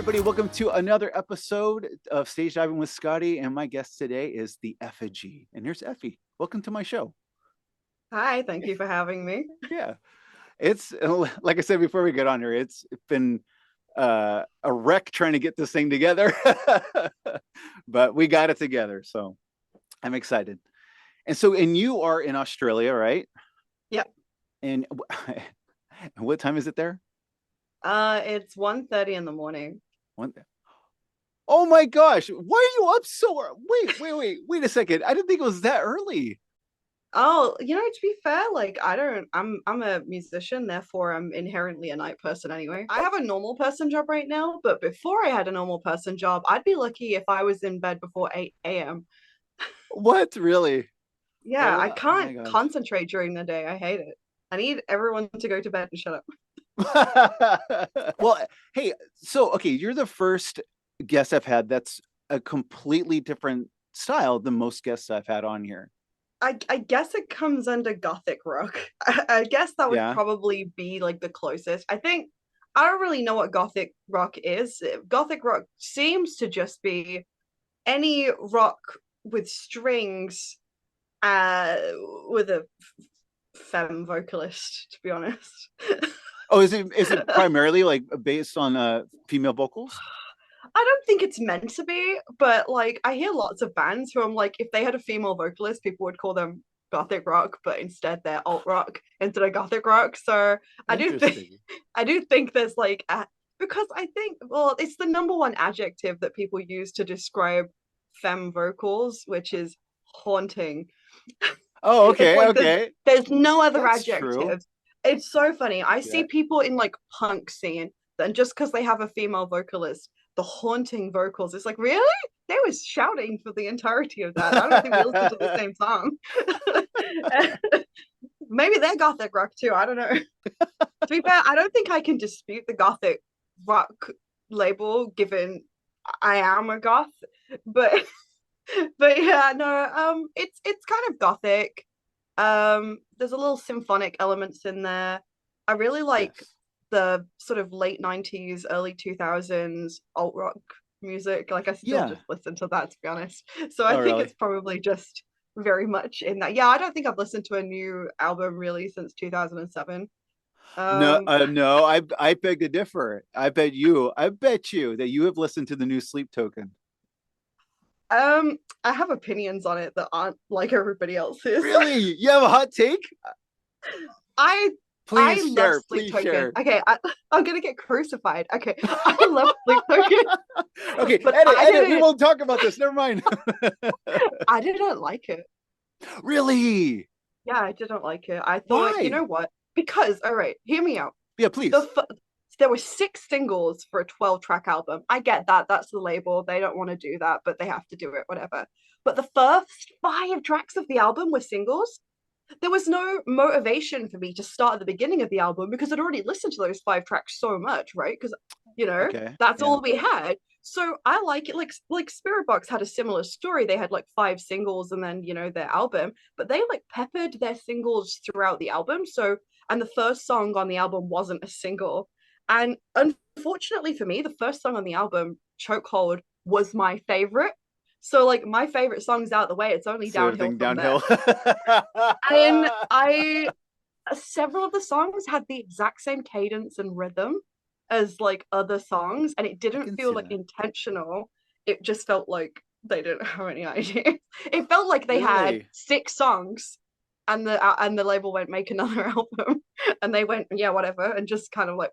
everybody. Welcome to another episode of Stage Diving with Scotty. And my guest today is the Effigy. And here's Effy. Welcome to my show. Hi, thank you for having me. Yeah. It's like I said before we get on here, it's been a wreck trying to get this thing together. But we got it together. So I'm excited. And you are in Australia, right? Yep. And what time is it there? It's 1:30 in the morning. Oh my gosh, why are you up so early? Wait a second. I didn't think it was that early. Oh, to be fair, I'm a musician, therefore I'm inherently a night person anyway. I have a normal person job right now, but before I had a normal person job, I'd be lucky if I was in bed before 8 a.m. What, really? Yeah, I can't concentrate during the day. I hate it. I need everyone to go to bed and shut up. Well, hey, okay, you're the first guest I've had that's a completely different style than most guests I've had on here. I guess it comes under gothic rock. I guess that would Yeah. probably be like the closest. I don't really know what gothic rock is. Gothic rock seems to just be any rock with strings, with a femme vocalist, to be honest. Oh, is it primarily like based on female vocals? I don't think it's meant to be, but like I hear lots of bands who I'm like, if they had a female vocalist, people would call them gothic rock, but instead they're alt rock instead of gothic rock. So I do think there's like because I think, well, it's the number one adjective that people use to describe femme vocals, which is haunting. Oh, okay, like okay. There's no other That's adjective. True. It's so funny. I see people in like punk scene, and just because they have a female vocalist, the haunting vocals. It's like, really? They was shouting for the entirety of that. I don't think we listened to the same song. Maybe they're gothic rock too. I don't know. To be fair, I don't think I can dispute the gothic rock label, given I am a goth. But yeah, no, it's kind of gothic. There's a little symphonic elements in there. I really like the sort of late 90s, early 2000s alt rock music. Like I still just listen to that, to be honest. So I think it's probably just very much in that. Yeah, I don't think I've listened to a new album really since 2007. No, I beg to differ. I bet you that you have listened to the new Sleep Token. I have opinions on it that aren't like everybody else's. Really? You have a hot take? Please share. Please share. Okay, I'm gonna get crucified. Okay, I love Sleep Token. Okay, but edit. We won't talk about this. Never mind. I didn't like it. Really? Yeah, I didn't like it. I thought, you know what? Because, all right, hear me out. Yeah, please. There were 6 singles for a 12-track album. I get that. That's the label. They don't want to do that, but they have to do it, whatever. But the first 5 tracks of the album were singles. There was no motivation for me to start at the beginning of the album because I'd already listened to those 5 tracks so much, right? Because, that's all we had. So I like it. Like Spirit Box had a similar story. They had like 5 singles and then, their album, but they like peppered their singles throughout the album. So, and the first song on the album wasn't a single. And unfortunately for me, the first song on the album, Chokehold, was my favorite. So like my favorite song's out the way. It's only downhill from there. And several of the songs had the exact same cadence and rhythm as like other songs, and it didn't feel like intentional. It just felt like they didn't have any idea. It felt like they had 6 songs and the label went, make another album, and they went, yeah, whatever, and just kind of like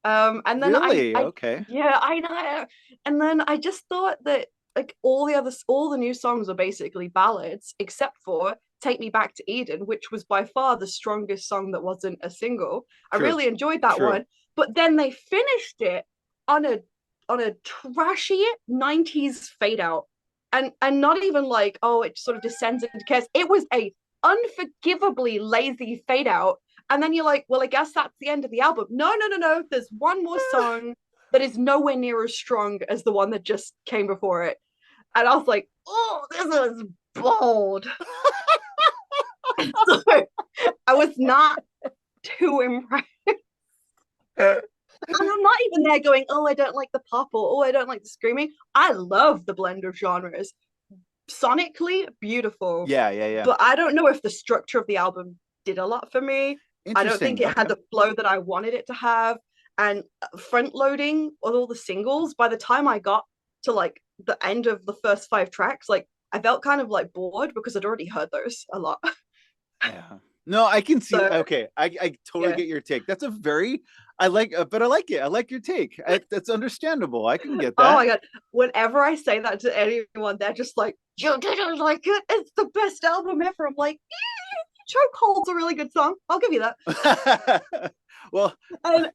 and then okay. Yeah, I know. And then I just thought that like all the new songs are basically ballads except for Take Me Back to Eden, which was by far the strongest song that wasn't a single. I really enjoyed that one. But then they finished it on a trashy 90s fade out. And not even like, oh, it sort of descends into chaos. It was a unforgivably lazy fade out. And then you're like, well, I guess that's the end of the album. No. There's one more song that is nowhere near as strong as the one that just came before it. And I was like, oh, this is bold. So I was not too impressed. And I'm not even there going, oh, I don't like the pop or oh, I don't like the screaming. I love the blend of genres. Sonically, beautiful. Yeah, yeah, yeah. But I don't know if the structure of the album did a lot for me. I don't think Interesting. it Okay. had the flow that I wanted it to have. And front loading of all the singles, by the time I got to like the end of the first five tracks, like I felt kind of like bored because I'd already heard those a lot. Yeah. No, I can see. So Okay, I totally yeah. get your take. That's a very, I like, but I like it. I like your take. That's understandable. I can get Oh that. my god. Whenever I say that to anyone, they're just like, you didn't like it. It's the best album ever. I'm like, Chokehold's a really good song. I'll give you that. Well, And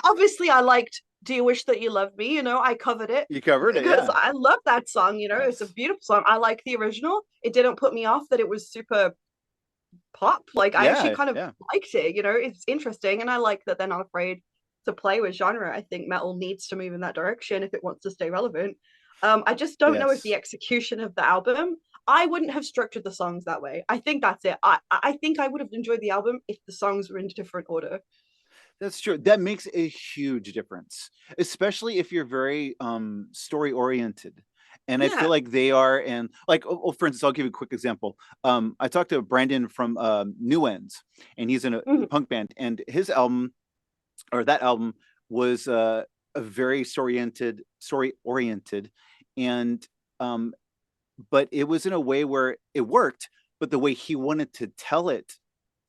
obviously I liked Do You Wish That You Loved Me? You know, I covered it you covered it. because Yeah. I love that song. You know, it's a Yes. beautiful song. I like the original. It didn't put me off that it was super pop. Like I actually Yeah. kind of Yeah. liked it. You know, it's interesting, and I like that they're not afraid to play with genre. I think metal needs to move in that direction if it wants to stay relevant. I just don't know if the Yes. execution of the album. I wouldn't have structured the songs that way. I think that's it. I think I would have enjoyed the album if the songs were in different order. That's true. That makes a huge difference, especially if you're very story oriented. And I feel Yeah. like they are, and like, for instance, I'll give you a quick example. I talked to Brandon from New Ends, and he's in a Mhm. punk band, and his album, or that album, was a very story oriented, and um, but it was in a way where it worked, but the way he wanted to tell it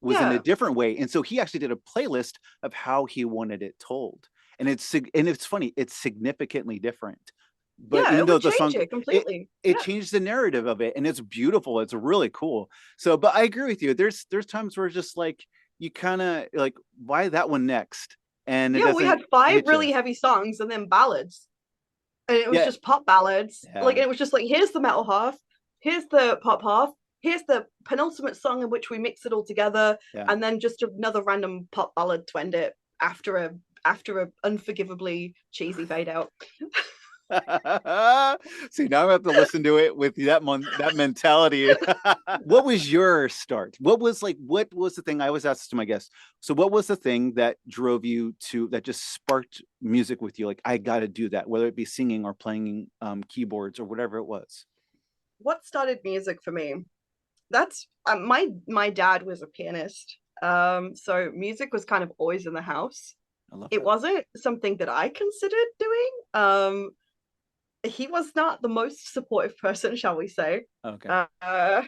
was in a Yeah. different way. And so he actually did a playlist of how he wanted it told. And it's funny, it's significantly different. But Yeah, even it though would the change song it it completely. it Yeah. changed the narrative of it, and it's beautiful. It's really cool. So, but I agree with you. There's times where it's just like you kind of like, why that one next? And it Yeah, we doesn't had five hit you. really heavy songs and then ballads. And it was Yeah, just pop ballads. Like, yeah, and it was just like, here's the metal half, here's the pop half, here's the penultimate song in which we mix it all together, yeah. and then just another random pop ballad to end it after a unforgivably cheesy fade out. See, now I have to listen to it with that mentality. What was your start? What was the thing I always ask to my guests? So what was the thing that drove you to that just sparked music with you? Like, I got to do that, whether it be singing or playing keyboards or whatever it was. What started music for me? That's my dad was a pianist. So music was kind of always in the house. I love It that. wasn't something that I considered doing. He was not the most supportive person, shall we say. Okay. Uh,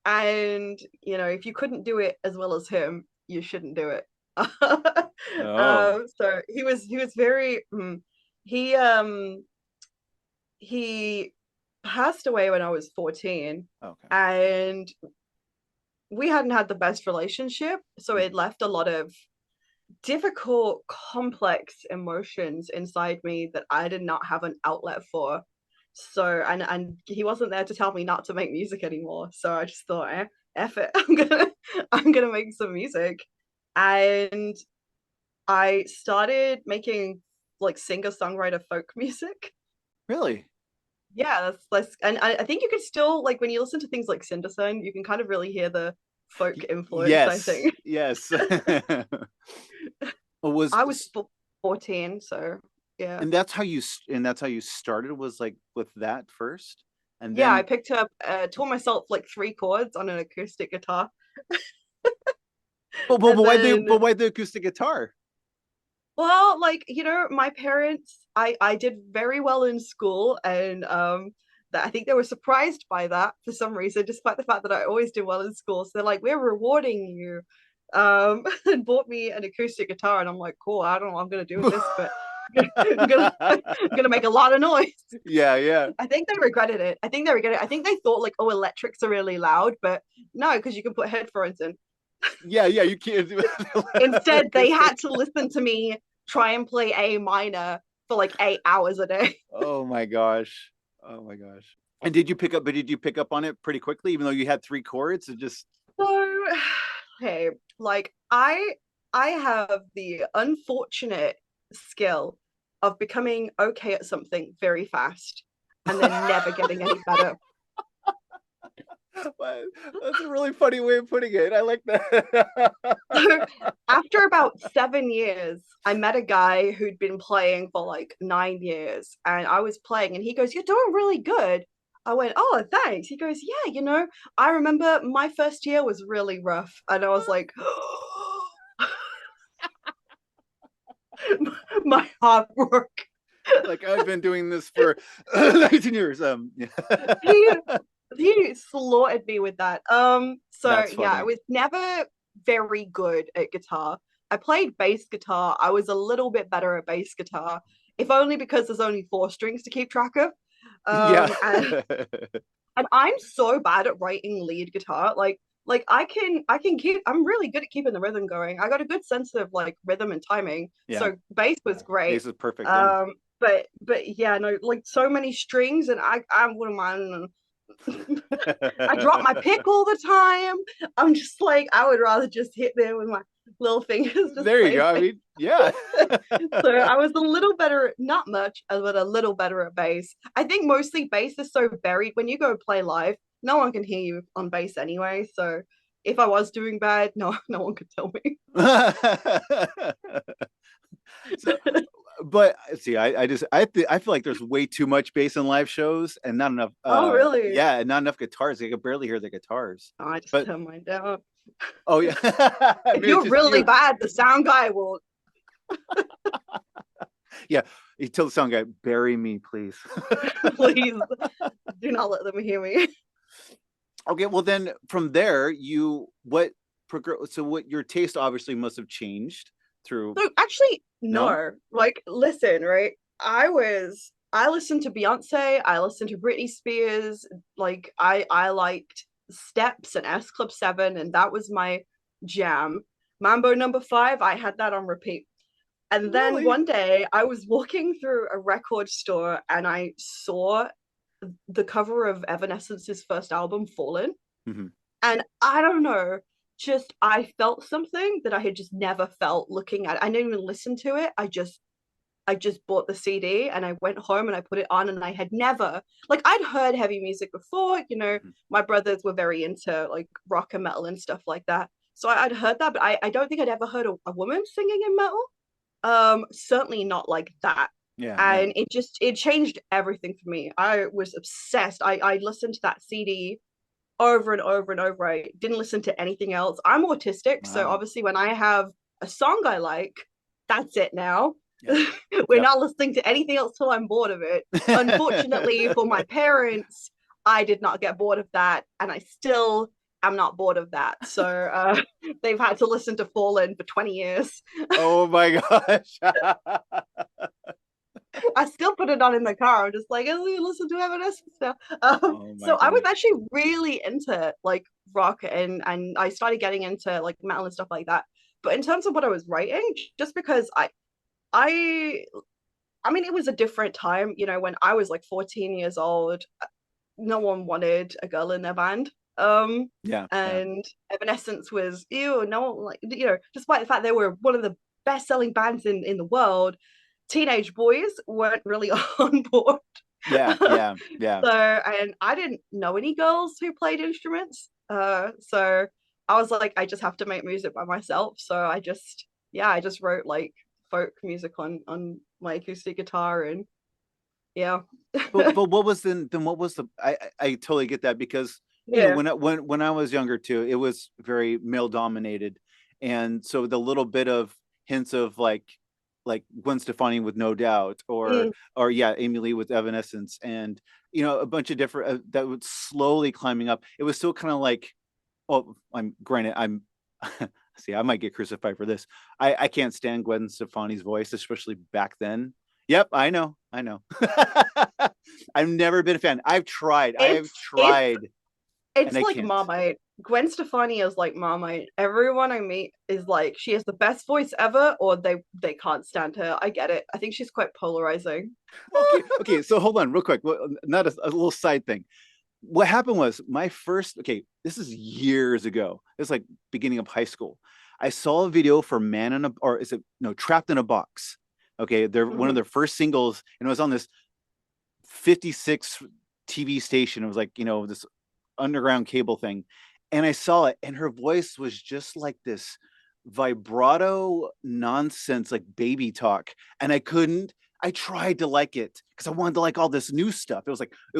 and you know, if you couldn't do it as well as him, you shouldn't do it. Oh, So he was very he um he passed away when I was 14, okay. and we hadn't had the best relationship, so it Mhm. left a lot of difficult, complex emotions inside me that I did not have an outlet for. So and he wasn't there to tell me not to make music anymore. So I just thought, F it, I'm gonna make some music. And I started making like singer-songwriter folk music. Really? Yeah, that's and I think you could still like when you listen to things like Cindersun, you can kind of really hear the folk influence, I Yes, think. yes. was I was 14, so yeah. and that's how you started, was like with that first, and Yeah, I then picked up, taught myself like three chords on an acoustic guitar. but And why the then, but why the acoustic guitar? well, like, you know, my parents, I did very well in school, and that I think they were surprised by that for some reason, despite the fact that I always did well in school. So they're like, we're rewarding you. And bought me an acoustic guitar, and I'm like, cool, I don't know what I'm gonna do with this, but I'm gonna make a lot of noise. Yeah, yeah, I think they regretted it. I think they regretted it. I think they thought like, oh, electrics are really loud, but no, because you can put headphones in. yeah, yeah. You can't do Instead, they acoustic. had to listen to me try and play A minor for like 8 hours a day. Oh my gosh. Oh my gosh. And did you pick up on it pretty quickly, even though you had three chords? It just So, hey, like I have the unfortunate skill of becoming okay at something very fast and then never getting any better. That's a really funny way of putting it. I like that. So after about 7 years, I met a guy who'd been playing for like 9 years, and I was playing, and he goes, "You're doing really good." I went, "Oh, thanks." He goes, "Yeah, I remember my first year was really rough," and I was like, my hard work. Like I've been doing this for 19 years. Yeah. He he slaughtered me with that. So That's yeah, I funny. was never very good at guitar. I played bass guitar. I was a little bit better at bass guitar, if only because there's only four strings to keep track of. Yeah. And I'm so bad at writing lead guitar. Like I can keep I'm really good at keeping the rhythm going. I got a good sense of like rhythm and timing. Yeah. So bass was great. Bass is perfect. Yeah. But yeah, no, like so many strings, and I wouldn't mind. I drop my pick all the time. I'm just like, I would rather just hit there with my little fingers, just There you play go. I bass. mean, yeah. So I was a little better, not much, but a little better at bass. I think mostly bass is so buried. When you go play live, no one can hear you on bass anyway. So if I was doing bad, no one could tell me. So, but see, I feel like there's way too much bass in live shows and not enough. Oh, really? Yeah, and not enough guitars. They can barely hear the guitars. Oh, I just But turn mine down. oh yeah, If maybe it's you're just really you. bad, the sound guy will Yeah, you tell the sound guy, bury me, please. please do not let them hear me. Okay, well then from there, so what your taste obviously must have changed through. So actually, No? no. Like, listen, right? I listened to Beyonce, I listened to Britney Spears, like I liked Steps and S Club 7, and that was my jam. Mambo number 5, I had that on repeat. And then Really? one day I was walking through a record store and I saw the cover of Evanescence's first album, Fallen. Hmm. And I don't know, just I felt something that I had just never felt looking at it. I didn't even listen to it. I just bought the CD and I went home and I put it on, and I had never, like, I'd heard heavy music before, my brothers were very into like rock and metal and stuff like that. So I'd heard that, but I don't think I'd ever heard a woman singing in metal. Certainly not like that. Yeah, yeah. And it changed everything for me. I was obsessed. I listened to that CD over and over and over. I didn't listen to anything else. I'm autistic, so Wow. obviously when I have a song I like, that's it now. Yep. We're Yep. not listening to anything else till I'm bored of it. Unfortunately for my parents, I did not get bored of that, and I still am not bored of that. So they've had to listen to Fallen for 20 years. Oh my gosh. I still put it on in the car. I'm just like, oh, you listen to Evanescence now. Oh my So I was gosh. actually really into like rock, and I started getting into like metal and stuff like that. But in terms of what I was writing, just because I I mean, it was a different time, when I was like 14 years old, no one wanted a girl in their band. Yeah, yeah. And Evanescence was, ew, no one, like, despite the fact they were one of the best-selling bands in the world, teenage boys weren't really on board. Yeah, yeah, yeah. So, and I didn't know any girls who played instruments. So I was like, I just have to make music by myself. So I just wrote like folk music on my acoustic guitar, and yeah. But what was then what was the I totally get that because Yeah. when I was younger too, it was very male dominated. And so the little bit of hints of like Gwen Stefani with No Doubt Mm. or yeah, Amy Lee with Evanescence and a bunch of different that was slowly climbing up. It was still kind of like, well, I'm granted I'm see, I might get crucified for this. I can't stand Gwen Stefani's voice, especially back then. Yep, I know, I know. I've never been a fan. I have It's tried, and it's I like can't. Marmite. Gwen Stefani is like Marmite. Everyone I meet is like she has the best voice ever, or they can't stand her. I get it. I think she's quite polarizing. Okay, okay. So hold on, real quick. Well, not a little side thing. What happened was my first. Okay, this is years ago. This is like beginning of high school. I saw a video for Man in a, or is it no, Trapped in a Box. Okay, they're one of Mhm. their first singles, and it was on this 56 TV station. It was like this underground cable thing, and I saw it, and her voice was just like this vibrato nonsense, like baby talk, and I couldn't. I tried to like it because I wanted to like all this new stuff. It was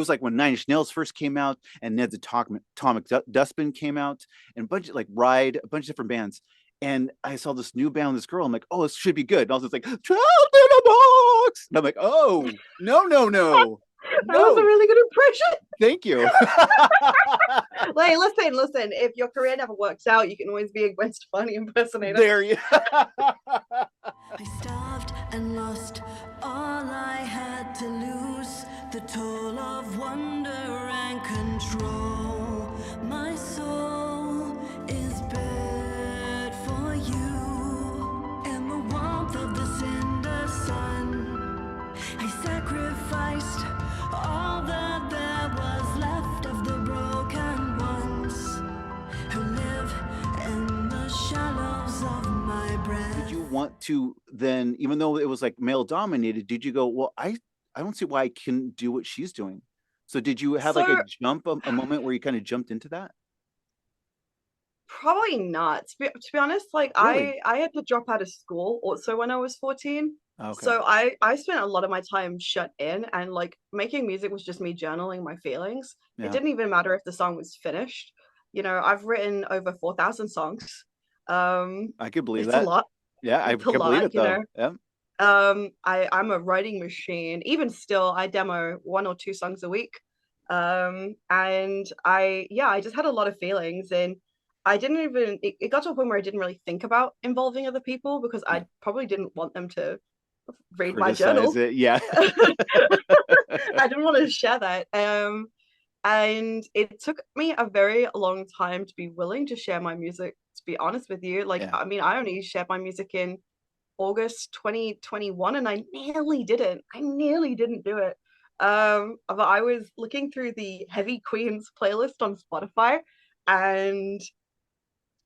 like when Nine Inch Nails first came out, and Ned's Atomic Dustbin came out, and a bunch of like Ride, a bunch of different bands. And I saw this new band, this girl. I'm like, oh, this should be good. And I was just like, Trapped in a Box. And I'm like, oh, no, no, no, That was a no. really good impression. Thank you. Like, listen. If your career never works out, you can always be a Gwen Stefani impersonator. There you. I starved and lost all I had to lose, the toll of wonder and control. My soul is bad for you. In the warmth of the Cindersun, I sacrificed all that there was left of the broken ones who live in the shallows of my breath. Did you want to then, even though it was like male dominated, did you go, well, I don't see why I can do what she's doing? So did you have like a jump, a moment where you kind of jumped into that? Probably not. To be honest, like Really? I had to drop out of school also when I was 14. Okay. So I spent a lot of my time shut in, and like making music was just me journaling my feelings. It Yeah. didn't even matter if the song was finished. You know, I've written over 4,000 songs. I could believe It's a that. lot. Yeah, I It's a can believe lot, it though. Yeah. I'm a writing machine. Even still, I demo 1 or 2 songs a week. And I just had a lot of feelings, and I didn't even it got to a point where I didn't really think about involving other people because Yeah. I probably didn't want them to read my Criticize journal. it. Yeah. I didn't want to share that. And it took me a very long time to be willing to share my music, to be honest with you. Like, Yeah. I mean, I only shared my music in August 2021, and I nearly didn't. I nearly didn't do it. But I was looking through the Heavy Queens playlist on Spotify, and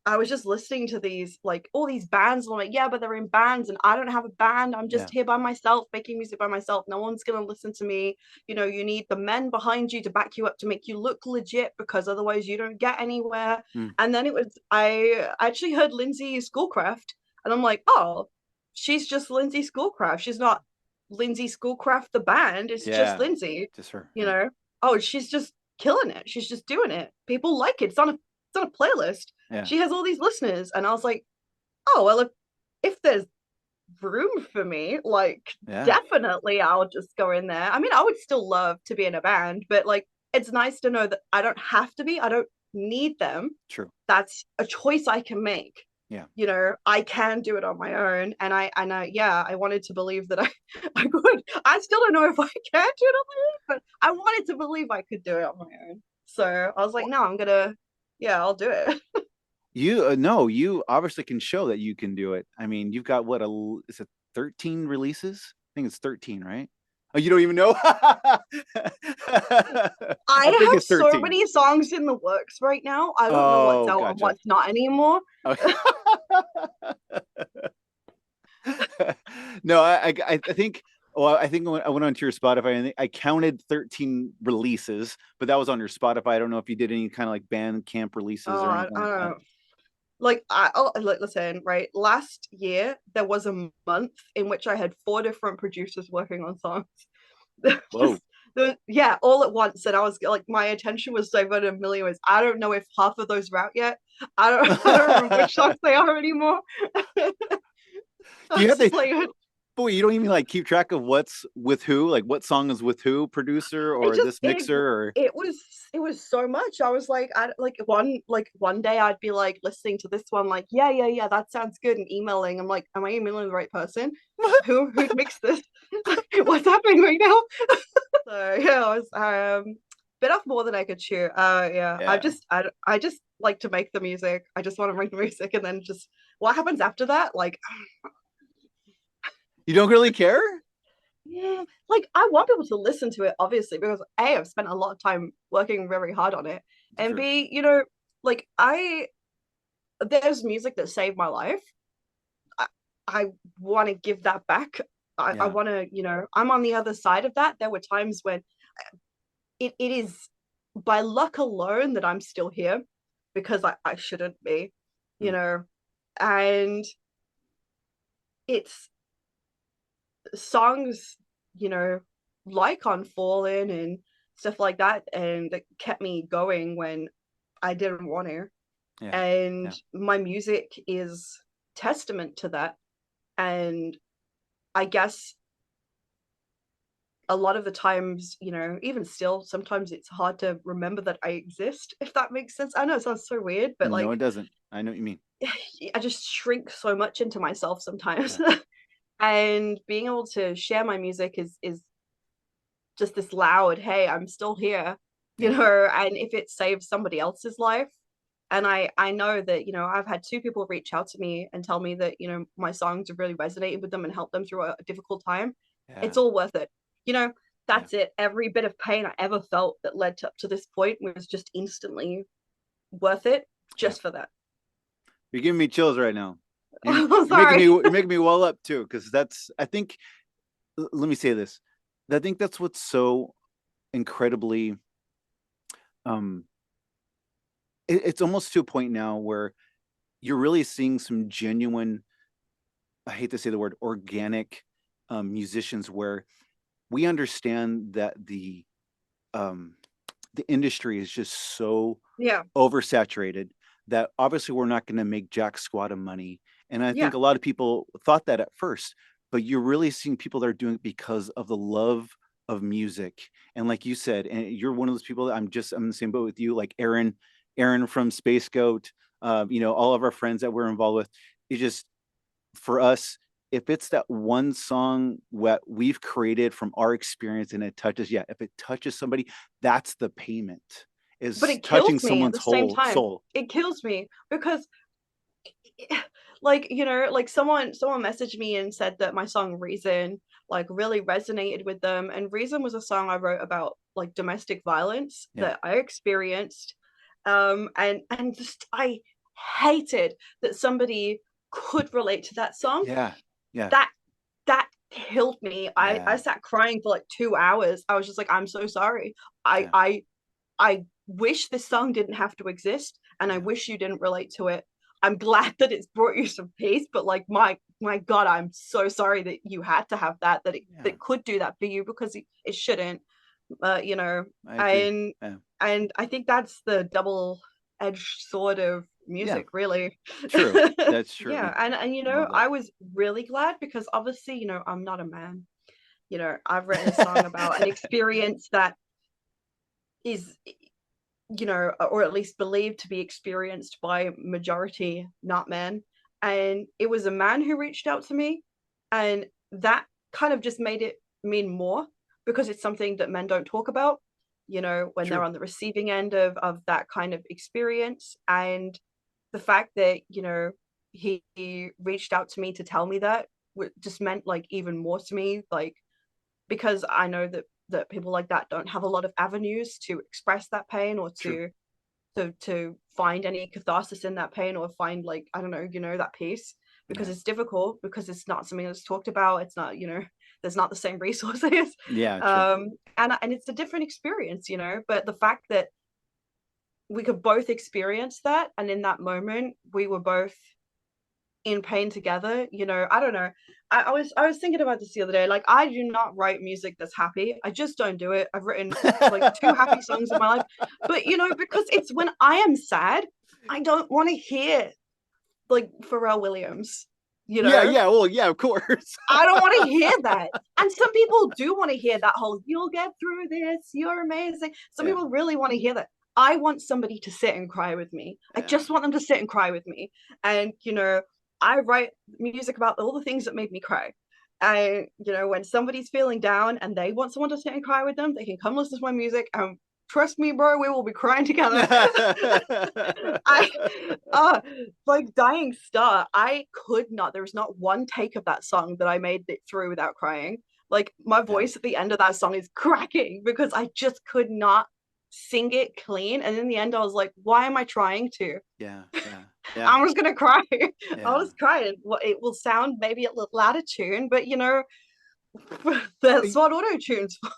I was just listening to these, like, all these bands, and I'm like, yeah, but they're in bands, and I don't have a band. I'm Yeah. just here by myself, making music by myself. No one's gonna listen to me. You know, you need the men behind you to back you up to make you look legit, because otherwise you don't get anywhere. Mm. And then I actually heard Lindsay Schoolcraft, and I'm like, oh, she's just Lindsay Schoolcraft. She's not Lindsay Schoolcraft the band. It's just Yeah. Lindsay. Just her. You Yeah. know, oh, she's just killing it. She's just doing it. People like it. It's on a playlist. Yeah. She has all these listeners, and I was like, oh well, if there's room for me, like, Yeah. definitely I'll just go in there. I mean, I would still love to be in a band, but like, it's nice to know that I don't have to be. I don't need them. True. That's a choice I can make. Yeah. You know, I can do it on my own, and I wanted to believe that I could. I still don't know if I can do it on my own, but I wanted to believe I could do it on my own. So I was like, no, I'll do it. You no, you obviously can show that you can do it. I mean, you've got what, is it 13 releases? I think it's 13, right? Oh, you don't even know? I I think have it's so 13. many songs in the works right now. I don't know what's Oh, out and gotcha. what's not anymore. Okay. No, I think, well, I think when I went onto your Spotify, I counted 13 releases, but that was on your Spotify. I don't know if you did any kind of like Bandcamp releases Oh, or I anything don't like that. know. Like, listen, right? Last year there was a month in which I had 4 different producers working on songs. Whoa. Yeah, all at once, and I was like, my attention was diverted a million ways. I don't know if half of those are out yet. I don't remember which songs they are anymore. Do you have the like, boy? You don't even like keep track of what's with who, like what song is with who, producer or this mixer or. it was so much. I was like, I like one day I'd be like listening to this one, like, yeah, that sounds good, and emailing. I'm like, am I emailing the right person? Who'd mixed this? What's happening right now? So yeah, I was bit off more than I could chew. Yeah, Yeah. I just like to make the music. I just want to make the music, and then just what happens after that, like, You don't really care? yeah, like, I want people to listen to it, obviously, because A, I've spent a lot of time working very hard on it, and Sure. B, you know, like, there's music that saved my life. I want to give that back. I Yeah. want to, you know, I'm on the other side of that. There were times when it is by luck alone that I'm still here, because I shouldn't be, you know, and it's songs, you know, like Unfallen and stuff like that, and that kept me going when I didn't want to. Yeah. And Yeah. my music is testament to that. And I guess a lot of the times, you know, even still, sometimes it's hard to remember that I exist, if that makes sense. I know it sounds so weird, but No, like, it doesn't. I know what you mean. I just shrink so much into myself sometimes. Yeah. And being able to share my music is just this loud, hey, I'm still here, you Yeah. know, and if it saves somebody else's life. And I know that, you know, I've had 2 people reach out to me and tell me that, you know, my songs have really resonated with them and helped them through a difficult time. It's Yeah. all worth it. You know, Yeah. that's it. Every bit of pain I ever felt that led up to this point was just instantly worth it Yeah. just for that. You're giving me chills right now. Oh, sorry. You're making me well up too, because that's, I think, let me say this. I think that's what's so incredibly it's almost to a point now where you're really seeing some genuine, I hate to say the word, organic musicians, where we understand that the industry is just so Yeah. oversaturated that obviously we're not going to make jack squat of money. And I think Yeah. a lot of people thought that at first, but you're really seeing people that are doing it because of the love of music. And like you said, and you're one of those people that I'm in the same boat with you, like Aaron from Space Goat, you know, all of our friends that we're involved with. It just, for us, if it's that one song what we've created from our experience and it touches, yeah, if it touches somebody, that's the payment, But is it touching kills me at someone's the same whole time. soul. It kills me because like, you know, like someone messaged me and said that my song Reason like really resonated with them, and Reason was a song I wrote about like domestic violence Yeah. that I experienced, and just I hated that somebody could relate to that song. Yeah. Yeah. That killed me. I Yeah. sat crying for like 2 hours. I was just like, I'm so sorry. Yeah. I wish this song didn't have to exist, and I Yeah. wish you didn't relate to it. I'm glad that it's brought you some peace, but like my God, I'm so sorry that you had to have that, that Yeah. it could do that for you, because it shouldn't. You know, I agree. and Yeah. and I think that's the double-edged sword of Yeah. music, really. True. That's true. Yeah, and you I know, love that. I was really glad because obviously, you know, I'm not a man. You know, I've written a song about an experience that is, you know, or at least believed to be experienced by majority not men. And it was a man who reached out to me, and that kind of just made it mean more, because it's something that men don't talk about, you know, when they're True. on the receiving end of that kind of experience. And the fact that, you know, he reached out to me to tell me that just meant like even more to me, like, because I know that people like that don't have a lot of avenues to express that pain, or True. to find any catharsis in that pain, or find, like, I don't know, you know, that peace, because Yeah. it's difficult, because it's not something that's talked about. It's not, you know, there's not the same resources. Yeah. True. And it's a different experience, you know, but the fact that we could both experience that, and in that we were both in pain together, you know, I don't know. I was thinking about this the other day. Like, I do not write music that's happy. I just don't do it. I've written like 2 happy songs in my life, but you know, because it's when I am sad, I don't want to hear like Pharrell Williams, you Yeah. know. Yeah. Well, yeah, of course. I don't want to hear that. And some people do want to hear that whole, you'll get through this, you're amazing. Some Yeah. people really want to hear that. I want somebody to sit and cry with me. I Yeah. just want them to sit and cry with me. And, you know, I write music about all the things that made me cry. I, you know, when somebody's feeling down and they want someone to sit and cry with them, they can come listen to my music, and trust me, bro, we will be crying together. I like Dying Star, I could not, there was not one take of that song that I made it through without crying. Like, my voice at the end of that song is cracking because I just could not sing it clean. And in the end I was like, why am I trying to? Yeah. Yeah. Yeah. I'm just gonna cry. I'll Yeah. just cry, and it will sound maybe a little out of tune, but you know, that's what auto tunes for.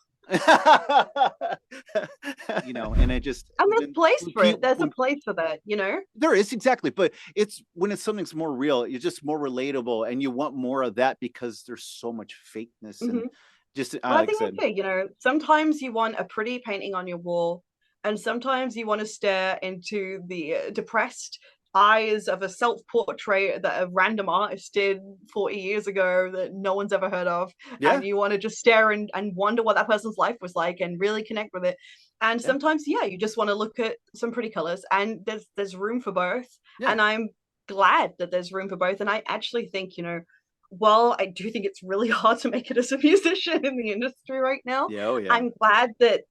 You know, and I just And there's when, place when for it. people There's a when place for that, you know? there is exactly, but it's when it's something's more real, it's just more relatable, and you want more of that because there's so much fakeness and Hmm. just Well, I like I think said, that's it, you know, sometimes you want a pretty painting on your wall, and sometimes you want to stare into the depressed eyes of a self-portrait that a random artist did 40 years ago that no one's ever heard of, yeah, and you want to just stare and wonder what that person's life was like and really connect with it. And yeah, sometimes, yeah, you just want to look at some pretty colors, and there's room for both. yeah, And I'm glad that there's room for both. And I actually think, you know, while I do think it's really hard to make it as a musician in the industry right now, yeah, oh yeah, I'm glad that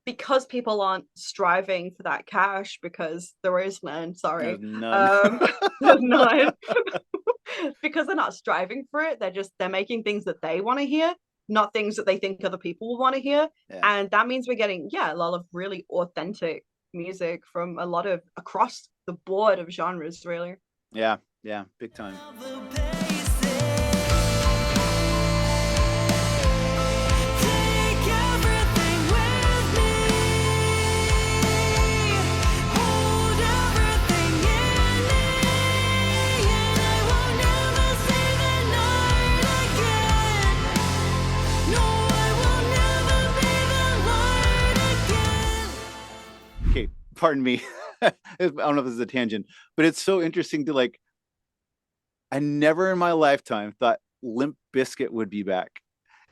because people aren't striving for that cash, because there is none, there's sorry. none. Um, there's none. Because they're not striving for it, they're making things that they want to hear, not things that they think other people will want to hear. Yeah, And that means we're getting, yeah, a lot of really authentic music from a lot of across the board of genres, really. yeah, yeah, big time. Okay, pardon me. I don't know if this is a tangent, but it's so interesting to like. I never in my lifetime thought Limp Bizkit would be back.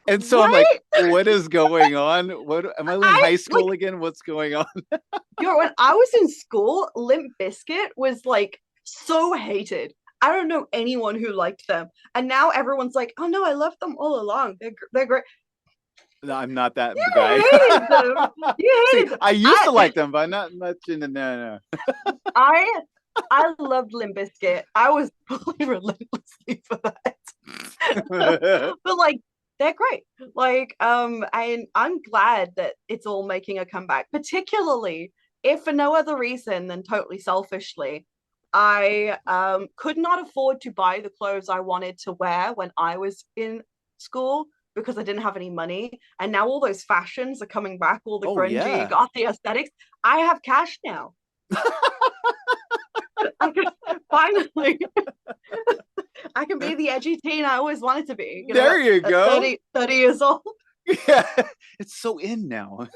And so I'm like, Right? what is going on? What am I in I high like, school again? What's going on? you know, when I was in school, Limp Bizkit was like so hated. I don't know anyone who liked them, and now everyone's like, "Oh no, I loved them all along. They're great." No, I'm not that guy. You hated them. You See, hated them. I used to like them, but not much in the no, I I loved Limp Bizkit. I was probably relentlessly for that. no. But like they're great. Like and I'm glad that it's all making a comeback, particularly if for no other reason than totally selfishly. I could not afford to buy the clothes I wanted to wear when I was in school because I didn't have any money. And now all those fashions are coming back, all the Oh grungy, yeah. gothy aesthetics. I have cash now. I can finally I can be the edgy teen I always wanted to be, you know, There you at go. 30 years old. Yeah. It's so in now.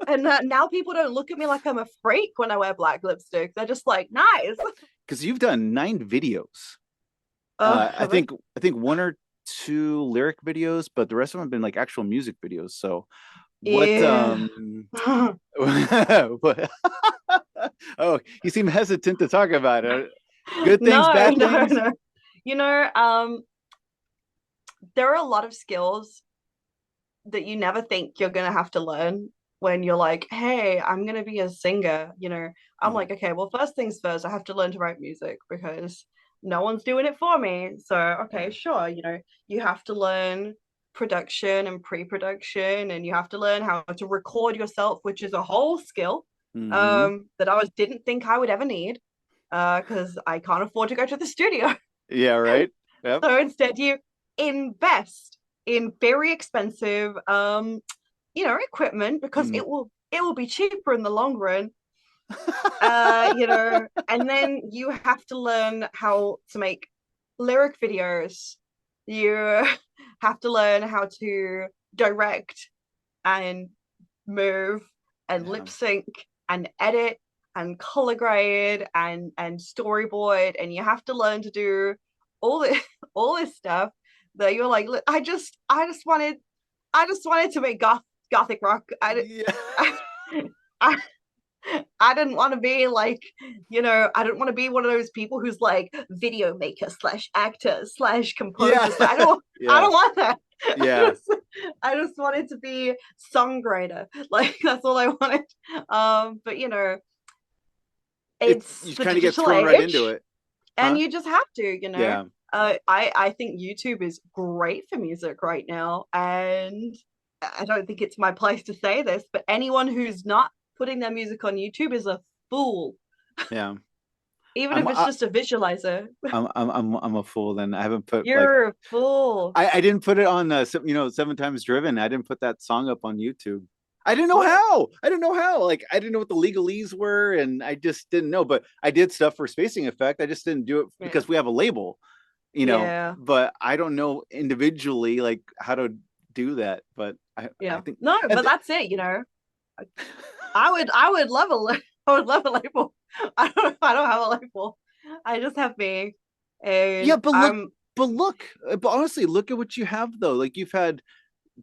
And now people don't look at me like I'm a freak when I wear black lipstick. They're just like, nice. Because you've done 9 videos. I Have I? think 1 or 2 lyric videos, but the rest of them have been like actual music videos. So what Yeah. what, oh, you seem hesitant to talk about it. Good things, No, bad no, things? no. You know, there are a lot of skills that you never think you're gonna have to learn when you're like, hey, I'm gonna be a singer, you know. I'm Uh-huh. like, okay, well, first things first, I have to learn to write music because no one's doing it for me. So, okay, Yeah. sure, you know, you have to learn production and pre-production, and you have to learn how to record yourself, which is a whole skill Hmm. that I was didn't think I would ever need because I can't afford to go to the studio. Yeah, right. Yep. So instead, you invest in very expensive, you know, equipment because Mm. it will be cheaper in the long run. You know, and then you have to learn how to make lyric videos. You have to learn how to direct and move and Yeah. lip sync and edit and color grade and storyboard, and you have to learn to do all this all this stuff that you're like, I just wanted to make gothic rock. Yeah. I, I I didn't want to be like, you know, I didn't want to be one of those people who's like video maker slash actor slash Yeah. composer. I Yeah. don't want that. Yeah. I just wanted to be songwriter. Like that's all I wanted. But you know, It's it's you the kind of get digital thrown right into age it. and Huh? you just have to, you know. Yeah. I think YouTube is great for music right now, and I don't think it's my place to say this, but anyone who's not putting their music on YouTube is a fool. Yeah. Even I'm if it's just a visualizer. I'm a fool. Then I haven't put like You're a fool. I didn't put it on Seven Times Driven. I didn't put that song up on YouTube. I didn't know What? how. I didn't know how. Like I didn't know what the legalese were, and I just didn't know. But I did stuff for Spacing Effect. I just didn't do it Yeah. because we have a label, Yeah. But I don't know individually like how to do that. But I Yeah. think No, but that's it, I would love I would love a label. I don't have a label. I just have me. yeah, And but honestly, look at what you have though. Like you've had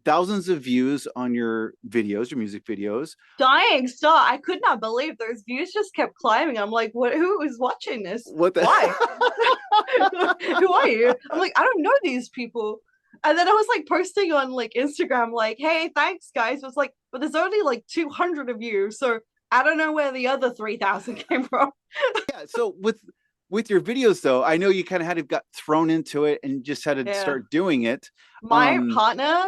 thousands of views on your videos, your music videos. dying start. I could not believe those views just kept climbing. I'm like, what, who is watching this? What the Why? Who are you? I'm like, I don't know these people. And then I was like posting on like Instagram, like, hey, thanks guys. It was like, but there's only like 200 of you. So I don't know where the other 3,000 came from. Yeah, so with your videos though, I know you kind of had to got thrown into it and just had to Yeah. start doing it. My partner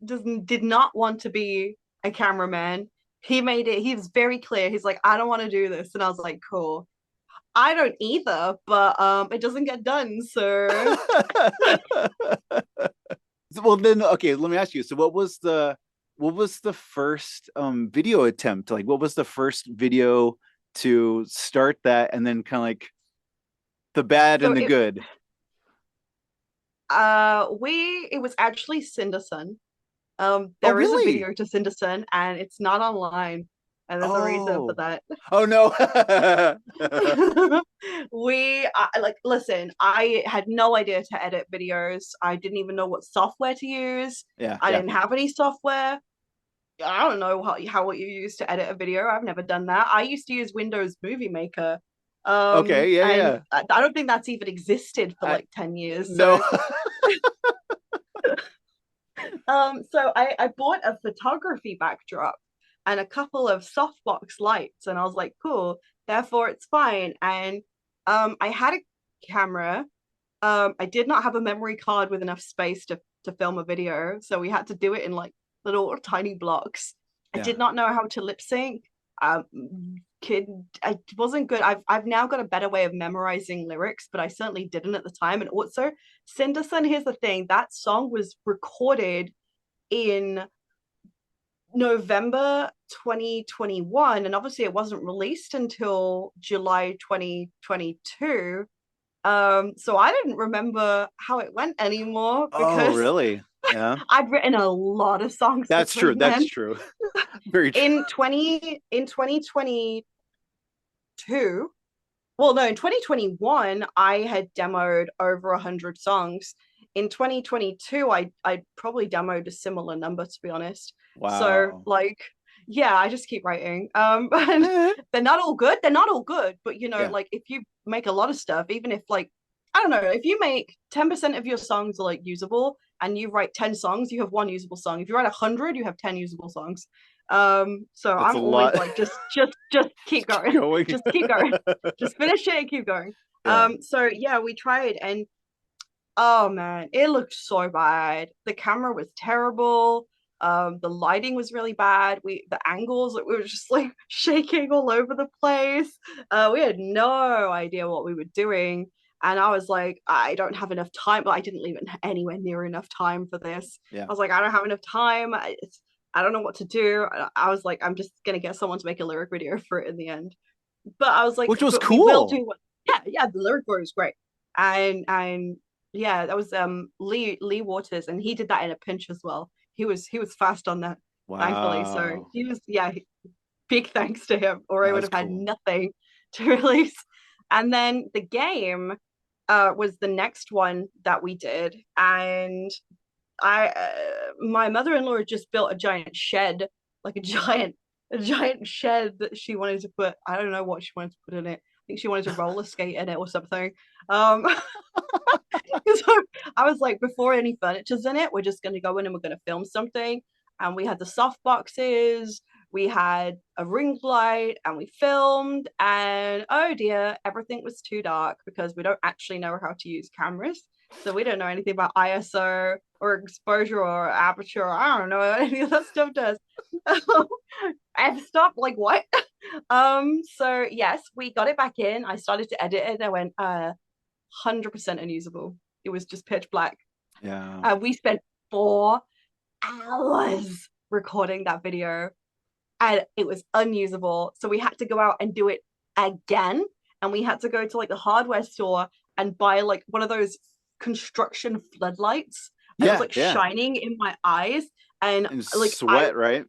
did not want to be a cameraman. He made it, he was very clear. He's like, I don't want to do this. And I was like, cool. I don't either, but it doesn't get done. So Well then, okay, let me ask you. So what was the first video attempt? Like what was the first video to start that and then kind of like the bad so and the good? it was actually Cindersun. Oh There is a really? video to Cindersun and it's not online. And there's a reason for Oh. that. Oh no. Like, listen, I had no idea to edit videos. I didn't even know what software to use. Yeah, I yeah. didn't have any software. I don't know what you use to edit a video. I've never done that. I used to use Windows Movie Maker. Okay, yeah, And yeah. I don't think that's even existed for I like 10 years. no. So I bought a photography backdrop and a couple of softbox lights, and I was like, cool, therefore it's fine. And I had a camera. I did not have a memory card with enough space to film a video, so we had to do it in like little tiny blocks. I Yeah. did not know how to lip sync. Um, kid, I wasn't good. I've now got a better way of memorizing lyrics, but I certainly didn't at the time. And also, Cindersun, here's the thing: that song was recorded in November 2021, and obviously it wasn't released until July 2022. So I didn't remember how it went anymore Oh, because really? Yeah. I'd written a lot of songs That's true. between That's then. true. Very true. In 2022, well, no, in 2021, I had demoed over 100 songs. In 2022, I probably demoed a similar number, to be honest. So, Wow. like, yeah, I just keep writing. And Eh, they're not all good. They're not all good, but yeah. like if you make a lot of stuff, even if like I don't know, if you make 10% of your songs are like usable and you write 10 songs, you have one usable song. If you write 100, you have 10 usable songs. So That's a I'm always lot. like, just keep Just keep going, going. just keep going, just finish it and keep going. Yeah. So yeah, we tried and oh man, it looked so bad. The camera was terrible. The lighting was really bad. The angles, we were just like shaking all over the place. We had no idea what we were doing. And I was like, I don't have enough time, but I didn't leave it anywhere near enough time for this. Yeah. I was like, I don't have enough time. I don't know what to do. I was like, I'm just gonna get someone to make a lyric video for it in the end. But I was like, Which was but we will do cool. what yeah, the lyric video was great. And yeah, that was Lee Waters, and he did that in a pinch as well. He was fast on that, thankfully. So Wow. he was yeah, big thanks to him, or I That would was have had cool. nothing to release. And then the game was the next one that we did, and my mother-in-law had just built a giant shed, like a giant shed that she wanted to put. I don't know what she wanted to put in it. I think she wanted to roller skate in it or something. Um, so I was like, before any furniture's in it, we're just gonna go in and we're gonna film something. And we had the soft boxes. we had a ring light, and we filmed, and oh dear, everything was too dark because we don't actually know how to use cameras. So we don't know anything about ISO or exposure or aperture. I don't know what any of that stuff does. F-stop, like what? So yes, we got it back in. I started to edit it. I went 100% unusable. It was just pitch black. Yeah. We spent 4 hours recording that video, and it was unusable. So we had to go out and do it again. And we had to go to like the hardware store and buy like one of those construction floodlights. And it was like shining in my eyes. And like sweat, right?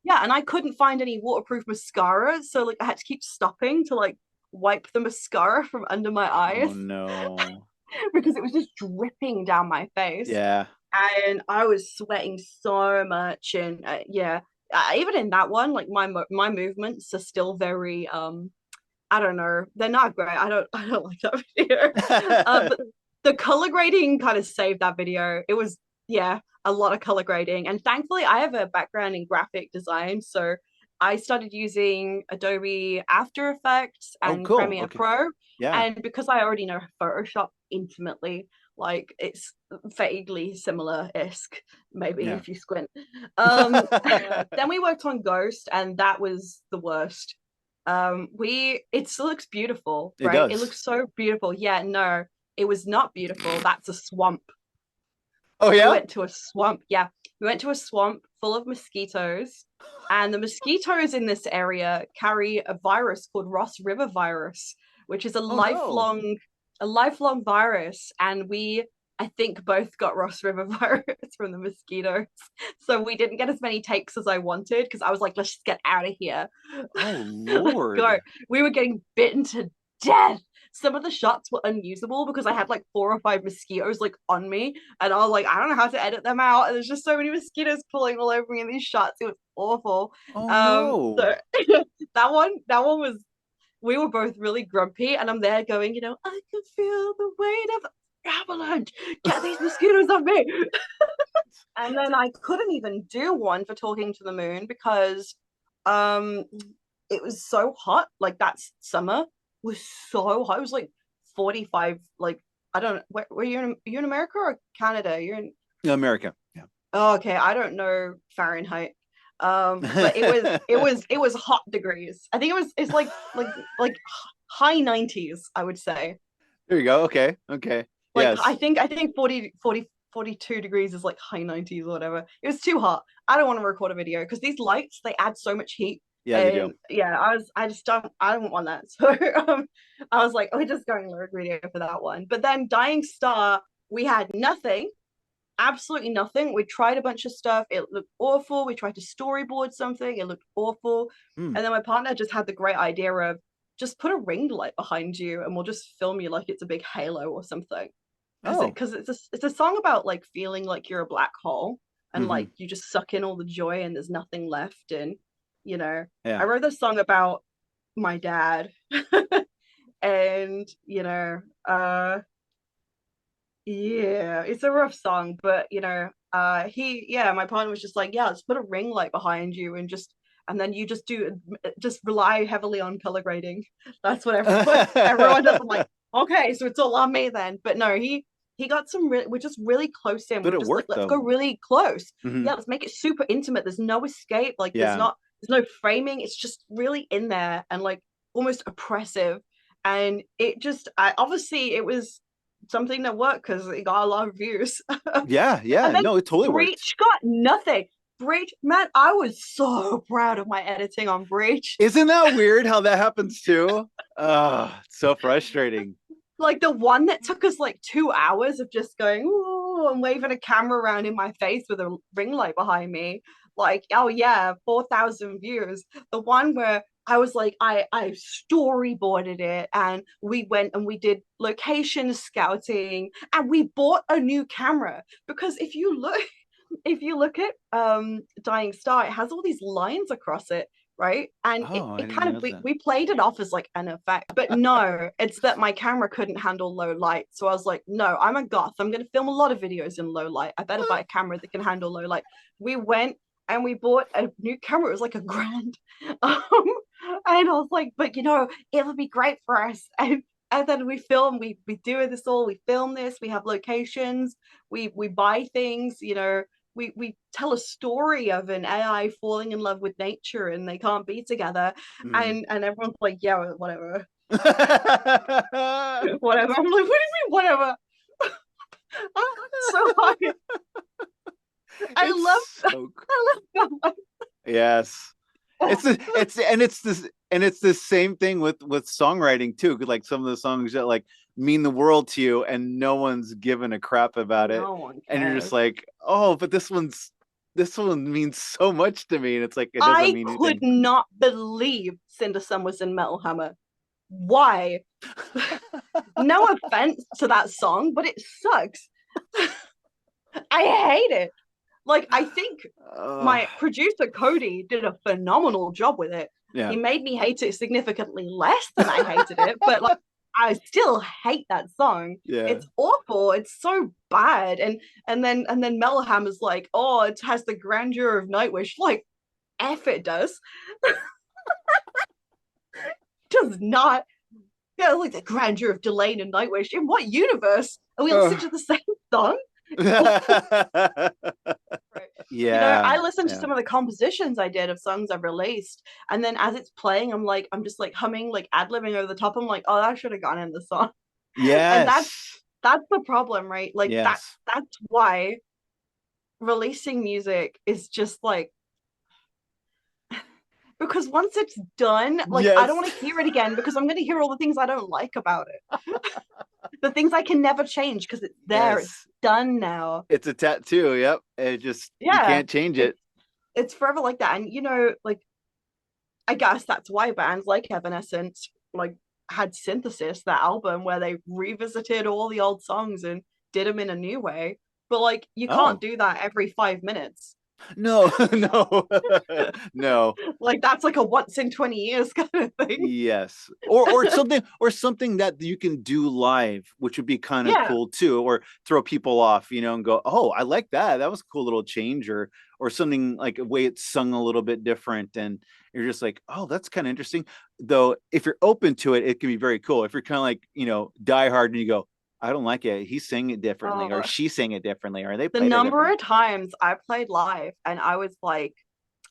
Yeah, and I couldn't find any waterproof mascara. So like I had to keep stopping to like wipe the mascara from under my eyes. Oh no. Because it was just dripping down my face. Yeah. And I was sweating so much. And even in that one, like my movements are still very I don't know, they're not great. I don't like that video. But the color grading kind of saved that video. It was a lot of color grading, and thankfully I have a background in graphic design, so I started using Adobe After Effects and Premiere Pro. Yeah. And because I already know Photoshop intimately, like it's vaguely similar-esque, maybe if you squint. Then we worked on Ghost, and that was the worst. It still looks beautiful, right? It looks so beautiful. Yeah, no, it was not beautiful. That's a swamp. Oh yeah? We went to a swamp. Yeah, we went to a swamp full of mosquitoes, and the mosquitoes in this area carry a virus called Ross River virus, which is a lifelong virus. And I think both got Ross River virus from the mosquitoes. So we didn't get as many takes as I wanted, because I was like, let's just get out of here. Oh Lord. Go. We were getting bitten to death. Some of the shots were unusable because I had like 4 or 5 mosquitoes like on me, and I was like, I don't know how to edit them out. And there's just so many mosquitoes pulling all over me in these shots. It was awful. Oh no. So that one was, we were both really grumpy, and I'm there going, I can feel the weight of the avalanche. Get these mosquitoes off me. And then I couldn't even do one for Talking to the Moon because it was so hot. Like that summer was so hot. It was like 45, like I don't know, were you in America or Canada? You're in America. Yeah. Oh, okay. I don't know Fahrenheit. But it was hot degrees. I think it's like high 90s, I would say. There you go. Okay. Like yes. I think 42 degrees is like high 90s or whatever. It was too hot. I don't want to record a video because these lights, they add so much heat. Yeah, they do. Yeah, I don't want that. So I was like, we're just going lyric video for that one. But then Dying Star, we had nothing, absolutely nothing. We tried a bunch of stuff. It looked awful. We tried to storyboard something. It looked awful. And then my partner just had the great idea of just put a ring light behind you and we'll just film you like it's a big halo or something. Because it's a song about like feeling like you're a black hole and like you just suck in all the joy and there's nothing left. And I wrote this song about my dad. And it's a rough song, but my partner was just like, let's put a ring light behind you and then you just rely heavily on color grading. That's what everyone does. I'm like, okay, so it's all on me then. But no, he got some we're just really close in. But it worked, let's go really close. Let's make it super intimate. There's no escape. Like there's no framing. It's just really in there and like almost oppressive. And it just obviously it was something that worked because it got a lot of views. Yeah. No, it totally worked. Breach got nothing. Breach, man, I was so proud of my editing on Breach. Isn't that weird how that happens too? It's so frustrating. Like the one that took us like 2 hours of just going, ooh, and waving a camera around in my face with a ring light behind me. Like, oh yeah, 4,000 views. The one where I was like, I storyboarded it and we went and we did location scouting and we bought a new camera because if you look at Dying Star, it has all these lines across it, right? And it kind of we played it off as like an effect, but no, it's that my camera couldn't handle low light. So I was like, no, I'm a goth. I'm gonna film a lot of videos in low light. I better buy a camera that can handle low light. We went and we bought a new camera. It was like $1,000. Um, and I was like, but it would be great for us. And then we film, we do this all, we film this, we have locations, we buy things, we tell a story of an AI falling in love with nature and they can't be together. Mhm. And everyone's like, yeah, whatever. Whatever. I'm like, what do you mean, whatever? So hard. I love so I love that. yes. It's the same thing with songwriting too. Like some of the songs that like mean the world to you and no one's given a crap about it. No one And you're just cares. like, oh, but this one means so much to me. And it's like it doesn't I mean could anything. not believe Cindersun was in Metal Hammer. Why? No offense to that song, but it sucks. I hate it. Like, I think my producer Cody did a phenomenal job with it. Yeah. He made me hate it significantly less than I hated it, but like I still hate that song. Yeah. It's awful. It's so bad. And then Metal Hammer's like, oh, it has the grandeur of Nightwish. Like, F it does. Does not. Yeah, like the grandeur of Delane and Nightwish. In what universe are we listening to the same song? Right. Yeah. I listened to some of the compositions I did of songs I've released, and then as it's playing, I'm just like humming, like ad-libbing over the top. I'm like, oh, that should have gone in the song. Yes. And that's the problem, right? Like yes. that's why releasing music is just like, because once it's done, like I don't want to hear it again because I'm going to hear all the things I don't like about it. The things I can never change because it's there. Yes. It's done now. It's a tattoo. Yep. It just, you can't change it. It's forever like that. And, like, I guess that's why bands like Evanescence, like, had Synthesis, that album where they revisited all the old songs and did them in a new way. But, like, you can't do that every 5 minutes. No. No. Like that's like a once in 20 years kind of thing. Yes. Or something that you can do live, which would be kind of cool too, or throw people off, and go, oh, I like that. That was a cool little change, or something like a way it's sung a little bit different. And you're just like, oh, that's kind of interesting. Though if you're open to it, it can be very cool. If you're kind of like, die hard and you go, I don't like it. He sang it differently, or she sang it differently, or they. The number of times I played live and I was like,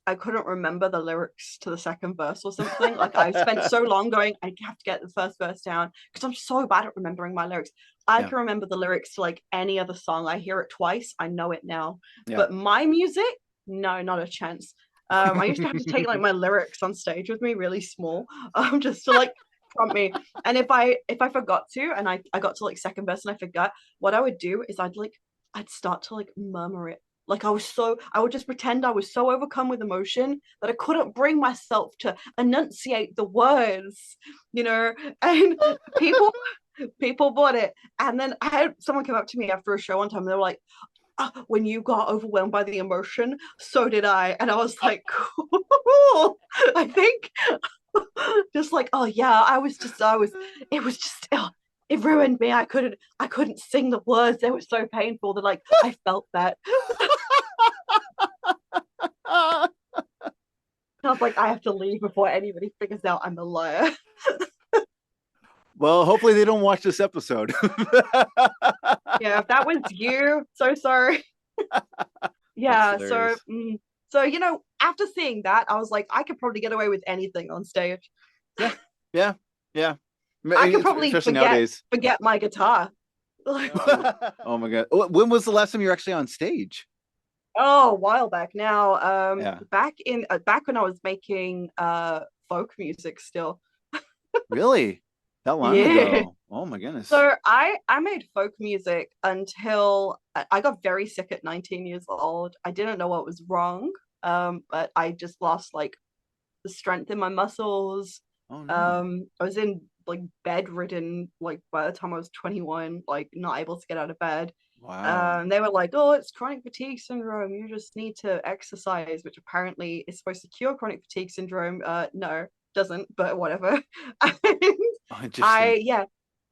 I couldn't remember the lyrics to the second verse or something. Like I spent so long going, I have to get the first verse down because I'm so bad at remembering my lyrics. I can remember the lyrics to like any other song. I hear it twice, I know it now. But my music, no, not a chance. I used to have to take like my lyrics on stage with me really small, just to like prompt me. And if I forgot to, and I got to like second verse and I forgot, what I would do is I'd start to like murmur it. Like I would just pretend I was so overcome with emotion that I couldn't bring myself to enunciate the words, and people bought it. And then I had someone come up to me after a show one time and they were like, oh, when you got overwhelmed by the emotion, so did I. And I was like, cool. I think just like, oh yeah, it was just, it ruined me. I couldn't sing the words. They were so painful that like I felt that. I was like, I have to leave before anybody figures out I'm a liar. Well, hopefully they don't watch this episode. Yeah, if that was you, so sorry. Yeah, so after seeing that, I was like, I could probably get away with anything on stage. Yeah. I could probably forget my guitar. Oh my god! When was the last time you were actually on stage? Oh, a while back now. Back when I was making folk music still. Really? That long ago? Oh my goodness. So I made folk music until I got very sick at 19 years old. I didn't know what was wrong, but I just lost like the strength in my muscles. Oh, no. I was in like bedridden like by the time I was 21, like not able to get out of bed. Wow. They were like, oh, it's chronic fatigue syndrome, you just need to exercise, which apparently is supposed to cure chronic fatigue syndrome. No, doesn't, but whatever.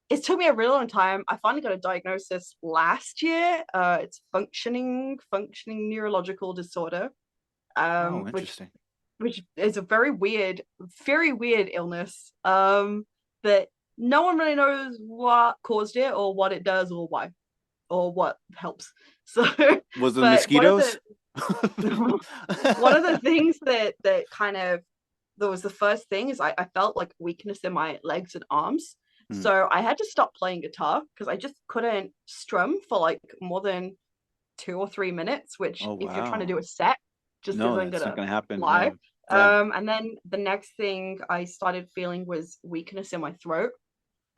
It took me a really long time. I finally got a diagnosis last year. It's functioning neurological disorder. Oh, which interesting. is a very weird illness. That no one really knows what caused it or what it does or why or what helps. So, Was it but mosquitoes? one of the things that kind of that was the first thing is I felt like weakness in my legs and arms. Hmm. So I had to stop playing guitar because I just couldn't strum for like more than 2 or 3 minutes, which Oh, if you're trying to do wow. a set, just No, isn't that's not gonna gonna happen. Yeah. fly. Yeah. And then the next thing I started feeling was weakness in my throat.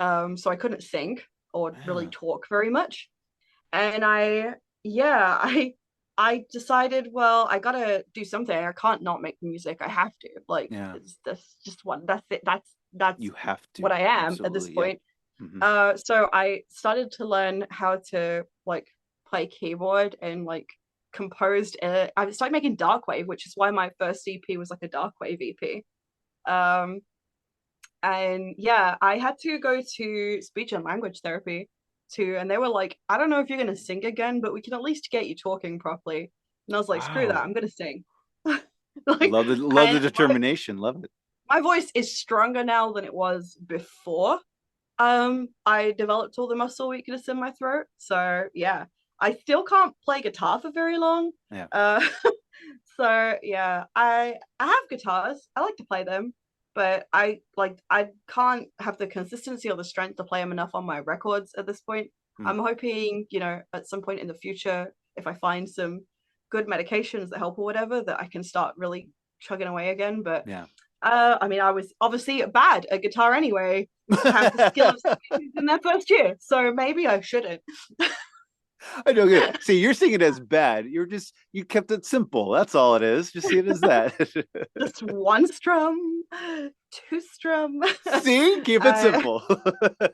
So I couldn't sing or really Yeah. talk very much. And yeah, I decided, well, I gotta do something. I can't not make music. I have to. Like, Yeah. that's just what that's it. That's You have what to. I am at this Absolutely. Yeah. point. Hmm. So I started to learn how to like play keyboard and like composed. I started making dark wave, which is why my first EP was like a dark wave EP. Um, and yeah, I had to go to speech and language therapy too, and they were like, I don't know if you're gonna sing again, but we can at least get you talking properly. And I was like, screw that, Wow. I'm gonna sing. Like, Love the and determination. Love it. my voice is stronger now than it was before. I developed all the muscle weakness in my throat. So yeah, I still can't play guitar for very long. Yeah. Uh, so yeah, I have guitars. I like to play them, but I can't have the consistency or the strength to play them enough on my records at this point. Hmm. I'm hoping, at some point in the future, if I find some good medications that help or whatever, that I can start really chugging away again. But Yeah. I mean, I was obviously bad at guitar anyway. Have the skill of in their first year, so maybe I shouldn't. I know. Good. See, you're seeing it as bad. You kept it simple. That's all it is. Just see it as that. Just one strum, two strum. See, keep it uh, simple. but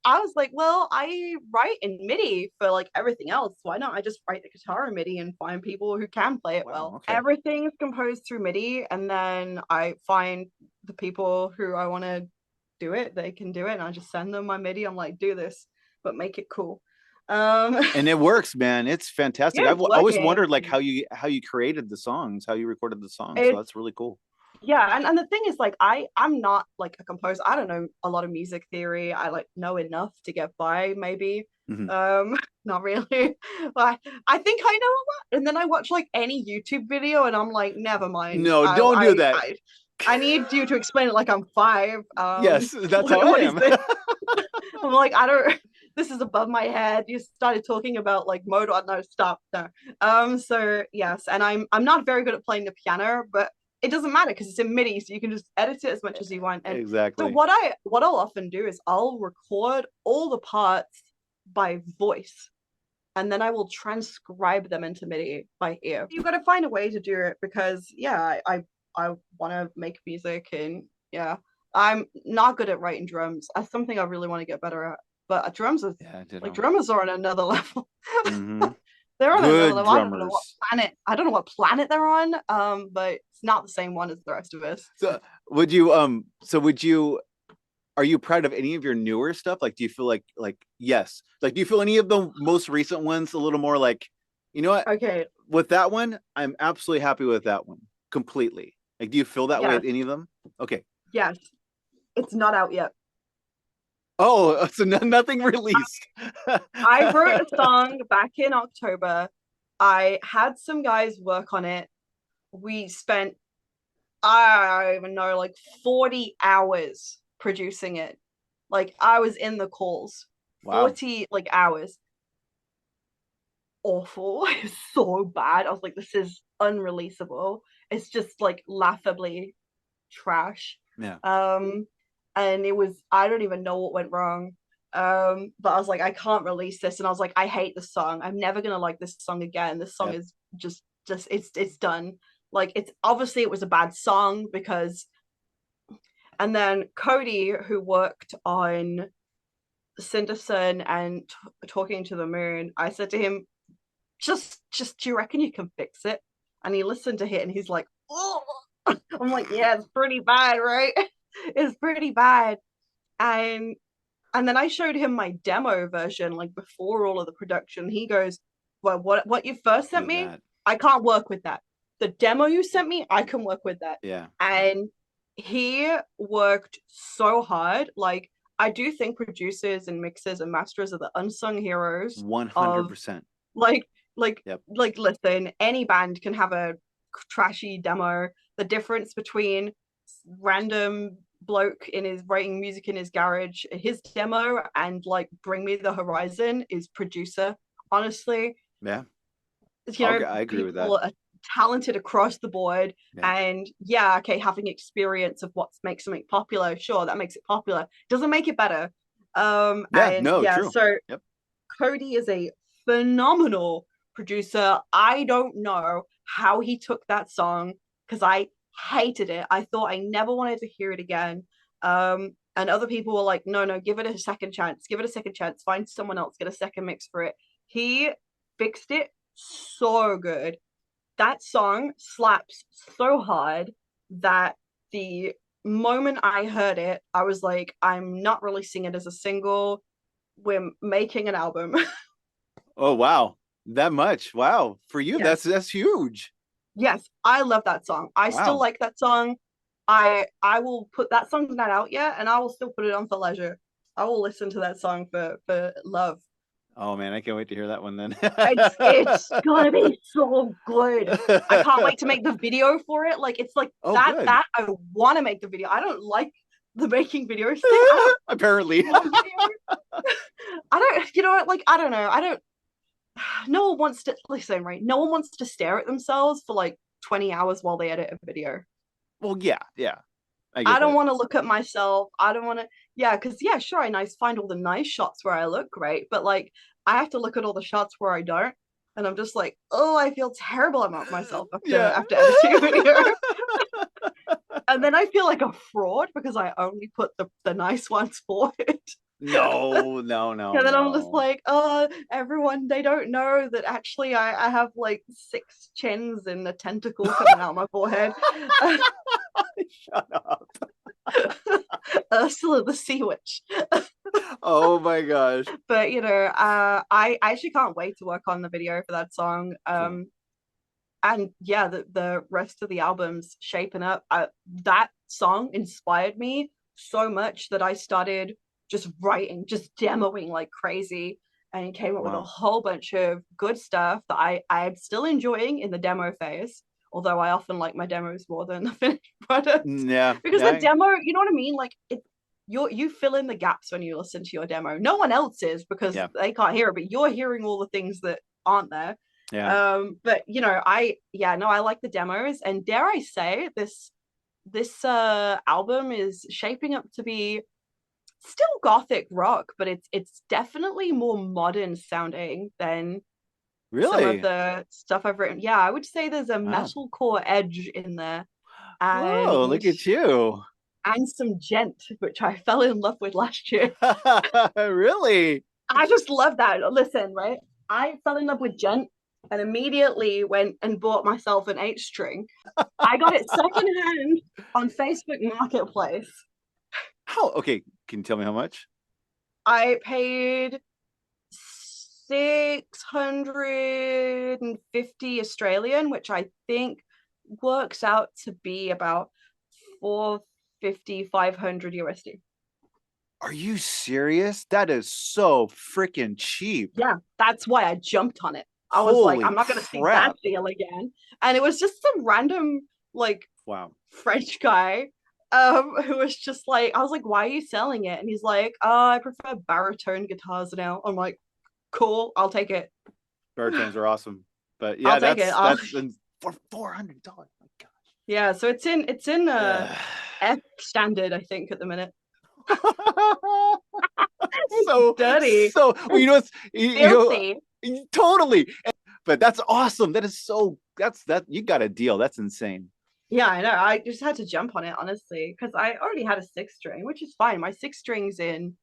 I was like, well, I write in MIDI for like everything else. Why not I just write the guitar in MIDI and find people who can play it Wow. well? Okay. Everything is composed through MIDI, and then I find the people who I want to do it, they can do it, and I just send them my MIDI. I'm like, do this, but make it cool. And it works, man. It's fantastic. Yeah, I've it's always working. wondered like how you created the songs, how you recorded the songs. So It's that's really cool. Yeah, and the thing is, like, I'm not like a composer. I don't know a lot of music theory. I like know enough to get by, maybe. Hmm. Not really. But I think I know a lot. And then I watch like any YouTube video and I'm like, never mind. No, don't do that. I need you to explain it like I'm five. Yes, that's how I What is am. this? I'm like, I don't this is above my head. You started talking about like Mozart. No, stop. No. So yes, and I'm not very good at playing the piano, but it doesn't matter because it's in MIDI, so you can just edit it as much as you want. And so Exactly. what I'll often do is I'll record all the parts by voice, and then I will transcribe them into MIDI by ear. You've got to find a way to do it because yeah, I want to make music, and yeah, I'm not good at writing drums. That's something I really want to get better at. But drums is Yeah, I did. like drummers are on another level. Hmm. They're on another Good level. drummers. I don't know what planet they're on. But it's not the same one as the rest of us. Would you are you proud of any of your newer stuff? Like, do you feel like yes? Like, do you feel any of the most recent ones a little more like, you know what? Okay. With that one, I'm absolutely happy with that one completely. Like, do you feel that way Yes. with any of them? Okay. Yes. It's not out yet. Oh, so nothing released. I wrote a song back in October. I had some guys work on it. We spent, I don't even know, like 40 hours producing it. Like I was in the calls. Wow. 40 like hours. Awful. It's so bad. I was like, this is unreleasable. It's just like laughably trash. Yeah. And it was, I don't even know what went wrong. But I was like, I can't release this. And I was like, I hate this song. I'm never gonna like this song again. This song Yep. is just it's done. Like it's obviously it was a bad song because and then Cody, who worked on Cindersun and Talking to the Moon, I said to him, just do you reckon you can fix it? And he listened to it and he's like, oh. I'm like, yeah, it's pretty bad, right? It's pretty bad. And then I showed him my demo version, like before all of the production. He goes, well, what you first sent me, I can't work with that. the demo you sent me, I can work with that. Yeah. And he worked so hard. Like, I do think producers and mixers and masters are the unsung heroes of 100%. like Yep. like listen, any band can have a trashy demo. The difference between random bloke in his writing music in his garage, his demo, and like Bring Me the Horizon is producer. Honestly, Yeah. I agree with that. people are talented across the board. Yeah. And yeah, okay, having experience of what makes something popular, sure, that makes it popular, doesn't make it better. True. So Yep. Cody is a phenomenal producer. I don't know how he took that song, because I hated it. I thought I never wanted to hear it again. And other people were like, no, give it a second chance, find someone else, get a second mix for it. He fixed it so good. That song slaps so hard that the moment I heard it, I was like, I'm not releasing it as a single. We're making an album. Oh, wow. That much. Wow. For you, Yes. that's huge. Yes, I love that song. I still Wow. like that song. I will put that song's not out yet, and I will still put it on for leisure. I will listen to that song for love. Oh man, I can't wait to hear that one then. It's gonna be so good. I can't wait to make the video for it. Like, it's like good. that I want to make the video. I don't like the making videos thing. Apparently. I don't, you know what, like, I don't know. No one wants to listen, right? No one wants to stare at themselves for like 20 hours while they edit a video. Well, yeah. I don't want to look at myself. I don't want to, because sure, I find all the nice shots where I look great, but like, I have to look at all the shots where I don't, and I'm just like, oh, I feel terrible about myself after editing a video. And then I feel like a fraud because I only put the nice ones forward. No. And then I'm just like, oh, everyone, they don't know that actually I have like 6 chins and a tentacle coming out my forehead. Shut up. Ursula the Sea Witch. Oh my gosh. But I actually can't wait to work on the video for that song. Cool. And yeah, the rest of the album's shaping up. That song inspired me so much that I started just writing, just demoing like crazy, and came up with a whole bunch of good stuff that I'm still enjoying in the demo phase. Although I often like my demos more than the finished product. Yeah. Because the demo, you know what I mean? Like, you fill in the gaps when you listen to your demo. No one else is, because they can't hear it, but you're hearing all the things that aren't there. Yeah. But I like the demos, and dare I say, this album is shaping up to be still gothic rock, but it's definitely more modern sounding than some of the stuff I've written. Yeah, I would say there's a metalcore edge in there. Oh, look at you. And some gent, which I fell in love with last year. Really? I just love that. Listen, right? I fell in love with gent and immediately went and bought myself an 8-string. I got it secondhand on Facebook Marketplace. How? Okay, can you tell me how much? I paid 650 Australian, which I think works out to be about 450, 500 USD. Are you serious? That is so freaking cheap. Yeah, that's why I jumped on it. I was like, I'm not going to see that deal again. And it was just some random, like, French guy who was just like, I was like, why are you selling it? And he's like, oh, I prefer baritone guitars now. I'm like, cool, I'll take it. Baritones are awesome. But yeah, that's for $400. My gosh. Yeah, so it's in F standard, I think, at the minute. So dirty. So well, you know, filthy. Totally. But that's awesome. That is so. That you got a deal. That's insane. Yeah, I know. I just had to jump on it, honestly, because I already had a 6-string, which is fine. My 6-string's in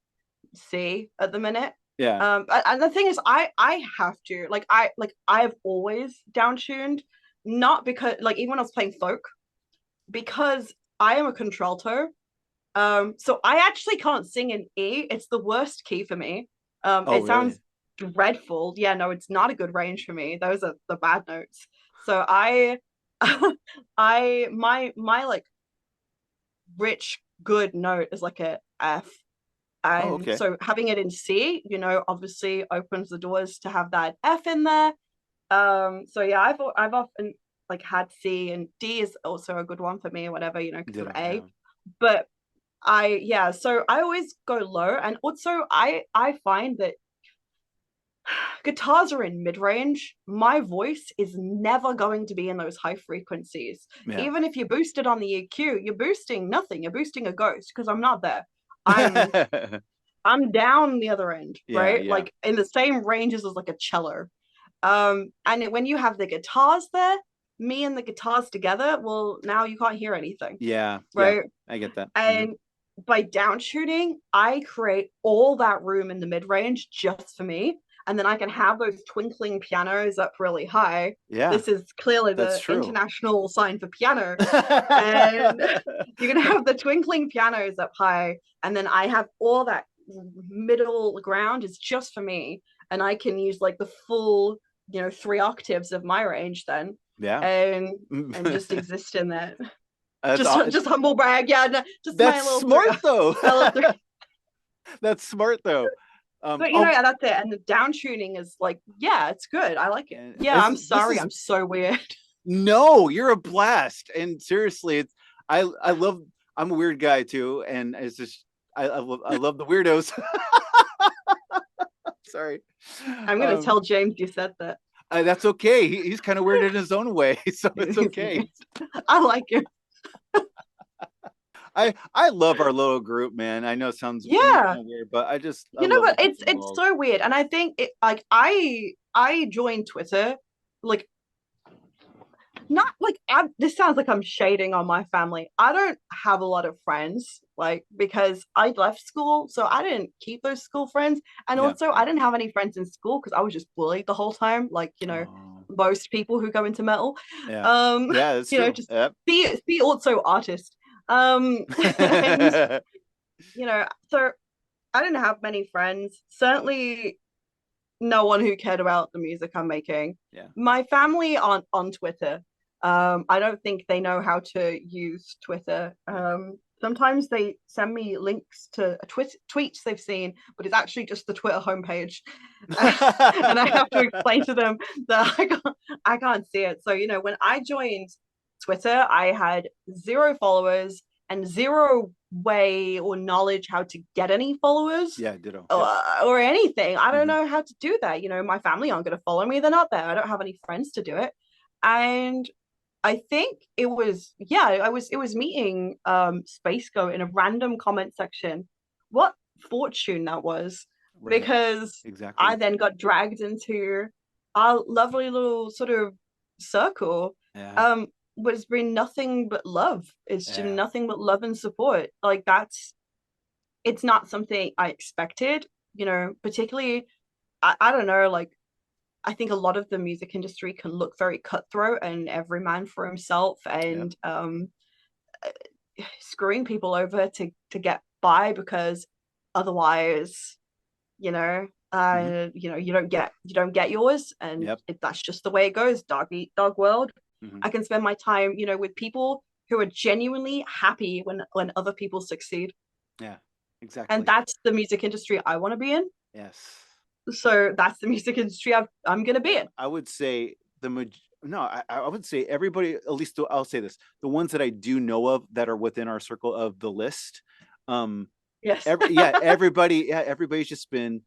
C at the minute. Yeah. And the thing is, I have to like I've always downtuned, not because like even when I was playing folk, because I am a contralto. So I actually can't sing in E. It's the worst key for me. It sounds dreadful. Yeah, no, it's not a good range for me. Those are the bad notes. So I my like rich good note is like a F. Oh, And okay. so having it in C, obviously opens the doors to have that F in there. So yeah, I've often like had C, and D is also a good one for me or whatever, because of Ditto. A. Yeah. But yeah, so I always go low, and also I find that guitars are in mid-range. My voice is never going to be in those high frequencies. Yeah. Even if you boost it on the EQ, you're boosting nothing. You're boosting a ghost because I'm not there. I'm I'm down the other end, Yeah. right? Yeah. Like in the same ranges as like a cello. And when you have the guitars there, me and the guitars together, well, now you can't hear anything, Yeah. Yeah. right? I get that. And by down shooting, I create all that room in the mid range just for me. And then I can have those twinkling pianos up really high. Yeah. This is clearly That's the true. international sign for piano. And you're going to have the twinkling pianos up high. And then I have all that middle ground is just for me. And I can use like the full, 3 octaves of my range then. Yeah. And just exist in that. That's Just humble brag. Yeah, no, just my that's little smart though. my little three. That's smart though. But Oh, yeah, that's it. And the down tuning is like, yeah, it's good. I like it. and Yeah, I'm this sorry, is I'm so weird. no, you're a blast. And seriously, it's I love. I'm a weird guy too, and it's just I love the weirdos. Sorry. I'm gonna tell James you said that. That's okay. He's kind of weird in his own way, so it's okay. I like it. I love our little group, man. I know it sounds Yeah. weird, but I You know love what? it. It's so weird. And I think it like I joined Twitter like not like this sounds like I'm shading on my family. I don't have a lot of friends, like because I left school, so I didn't keep those school friends, and Yeah. also I didn't have any friends in school because I was just bullied the whole time, like Oh, most people who go into metal. yeah. Um, Yeah, that's true. just Yep. be also artist. And so I didn't have many friends. Certainly no one who cared about the music I'm making. Yeah. My family aren't on Twitter. I don't think they know how to use Twitter. Sometimes they send me links to tweets they've seen, but it's actually just the Twitter homepage, and I have to explain to them that I can't see it. So when I joined Twitter, I had 0 followers and 0 way or knowledge how to get any followers. Yeah, ditto. Or anything. I don't Mhm. know how to do that. My family aren't going to follow me. They're not there. I don't have any friends to do it. And I think it was it was meeting Space Goat in a random comment section. What fortune that was, Right. because Exactly. I then got dragged into our lovely little sort of circle. Yeah. But it's been nothing but love. It's been Yeah. nothing but love and support. Like it's not something I expected, particularly I don't know, like I think a lot of the music industry can look very cutthroat and every man for himself, and screwing people over to get by because otherwise, you don't get yours, and that's just the way it goes. Dog eat dog world. I can spend my time, with people who are genuinely happy when other people succeed. Yeah, exactly. And that's the music industry I want to be in. Yes. So that's the music industry I'm going to be in. I would say I would say everybody, at least I'll say this, the ones that I do know of that are within our circle of the list. Yes. Everybody's just been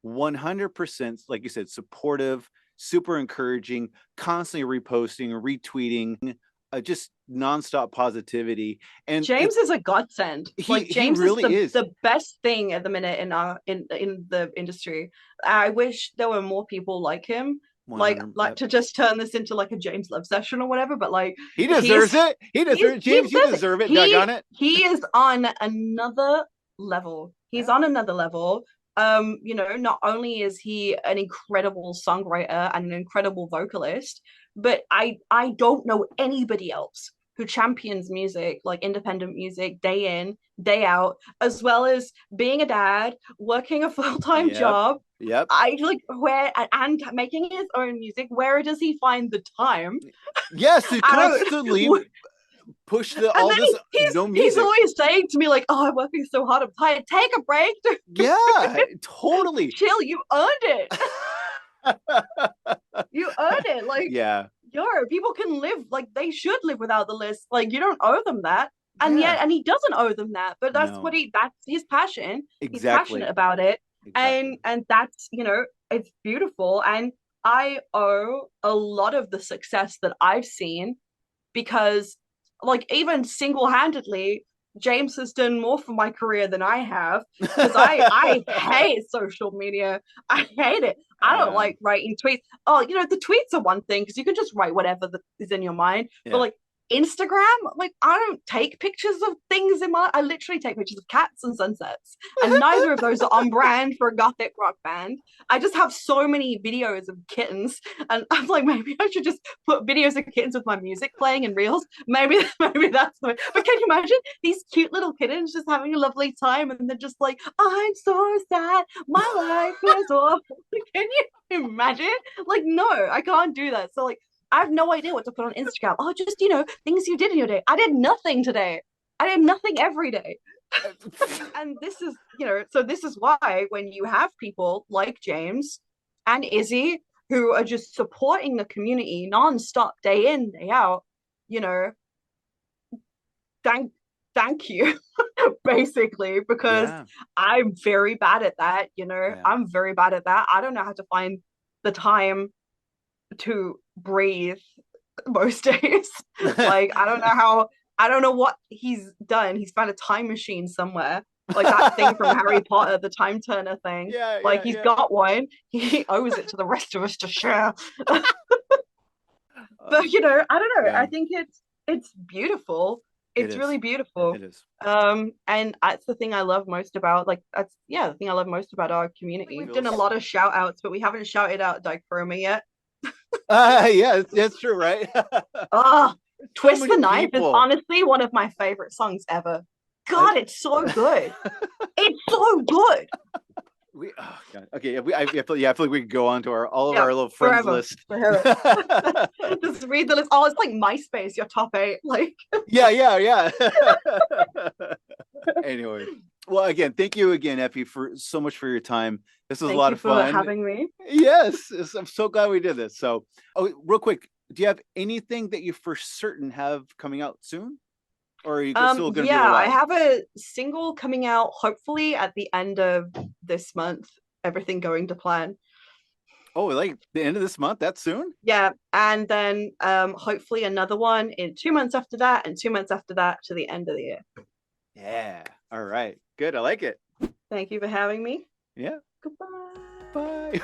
100%, like you said, supportive, super encouraging, constantly reposting, retweeting, just nonstop positivity. And James is a godsend. James really is the best thing at the minute in the industry. I wish there were more people like him. Like to just turn this into like a James Love session or whatever, but like he deserves it. He deserves it. James, you deserve it. Doggone it. He is on another level. He's on another level. Not only is he an incredible songwriter and an incredible vocalist, but I don't know anybody else who champions music, like independent music, day in, day out, as well as being a dad, working a full-time Yep. job. Yep. I like where and making his own music. Where does he find the time? Yes, to I don't. constantly push And all then this he's no he's music. always saying to me like, "Oh, I'm working so hard. I'm tired. Take a break. Yeah, totally. Chill. You earned it. You earned it. Like, Yeah. people can live like they should live without the list. Like, you don't owe them that." And Yeah. yet, and he doesn't owe them that. But that's No. that's his passion. He's Exactly. passionate about it. Exactly. And that's, it's beautiful. And I owe a lot of the success that I've seen because, like, even single-handedly, James has done more for my career than I have, because I hate social media. I hate it. I don't like writing tweets. Oh, the tweets are one thing because you can just write whatever is in your mind. But like Instagram, like, I don't take pictures of things I literally take pictures of cats and sunsets, and neither of those are on brand for a gothic rock band. I just have so many videos of kittens, and I'm like, maybe I should just put videos of kittens with my music playing in reels. Maybe that's the way. But can you imagine these cute little kittens just having a lovely time, and they're just like, I'm so sad, my life is awful. Can you imagine? Like, no, I can't do that. So like, I have no idea what to put on Instagram. Oh, just, things you did in your day. I did nothing today. I did nothing every day. And this is, so this is why when you have people like James and Izzy who are just supporting the community nonstop, day in, day out, thank you, basically, because I'm very bad at that. I'm very bad at that. I don't know how to find the time to breathe most days. Like, I don't know what he's done. He's found a time machine somewhere, like that thing from Harry Potter, the time turner thing. Like, he's got one. He owes it to the rest of us to share. But I don't know. I think it's beautiful. It's really beautiful. It is. And that's the thing I love most about, like, the thing I love most about our community. We've done a lot of shout outs, but we haven't shouted out Dichroma yet. Yeah, that's true, right? Oh, Twist the Knife is honestly one of my favorite songs ever. God, it's so good. It's so good. Oh God. Okay, I feel like we could go on to all of our little friends list. Just read the list. Oh, it's like MySpace, your top 8. Like, yeah. Anyway, well, again, thank you again, Effy, so much for your time. This was a lot of fun. Thank you for having me. Yes, I'm so glad we did this. So, real quick, do you have anything that you for certain have coming out soon? Or are you still going to be a while? I have a single coming out hopefully at the end of this month, everything going to plan. Oh, like the end of this month? That soon? Yeah, and then hopefully another one in 2 months after that, and 2 months after that to the end of the year. Yeah. All right. Good. I like it. Thank you for having me. Yeah. Goodbye. Bye.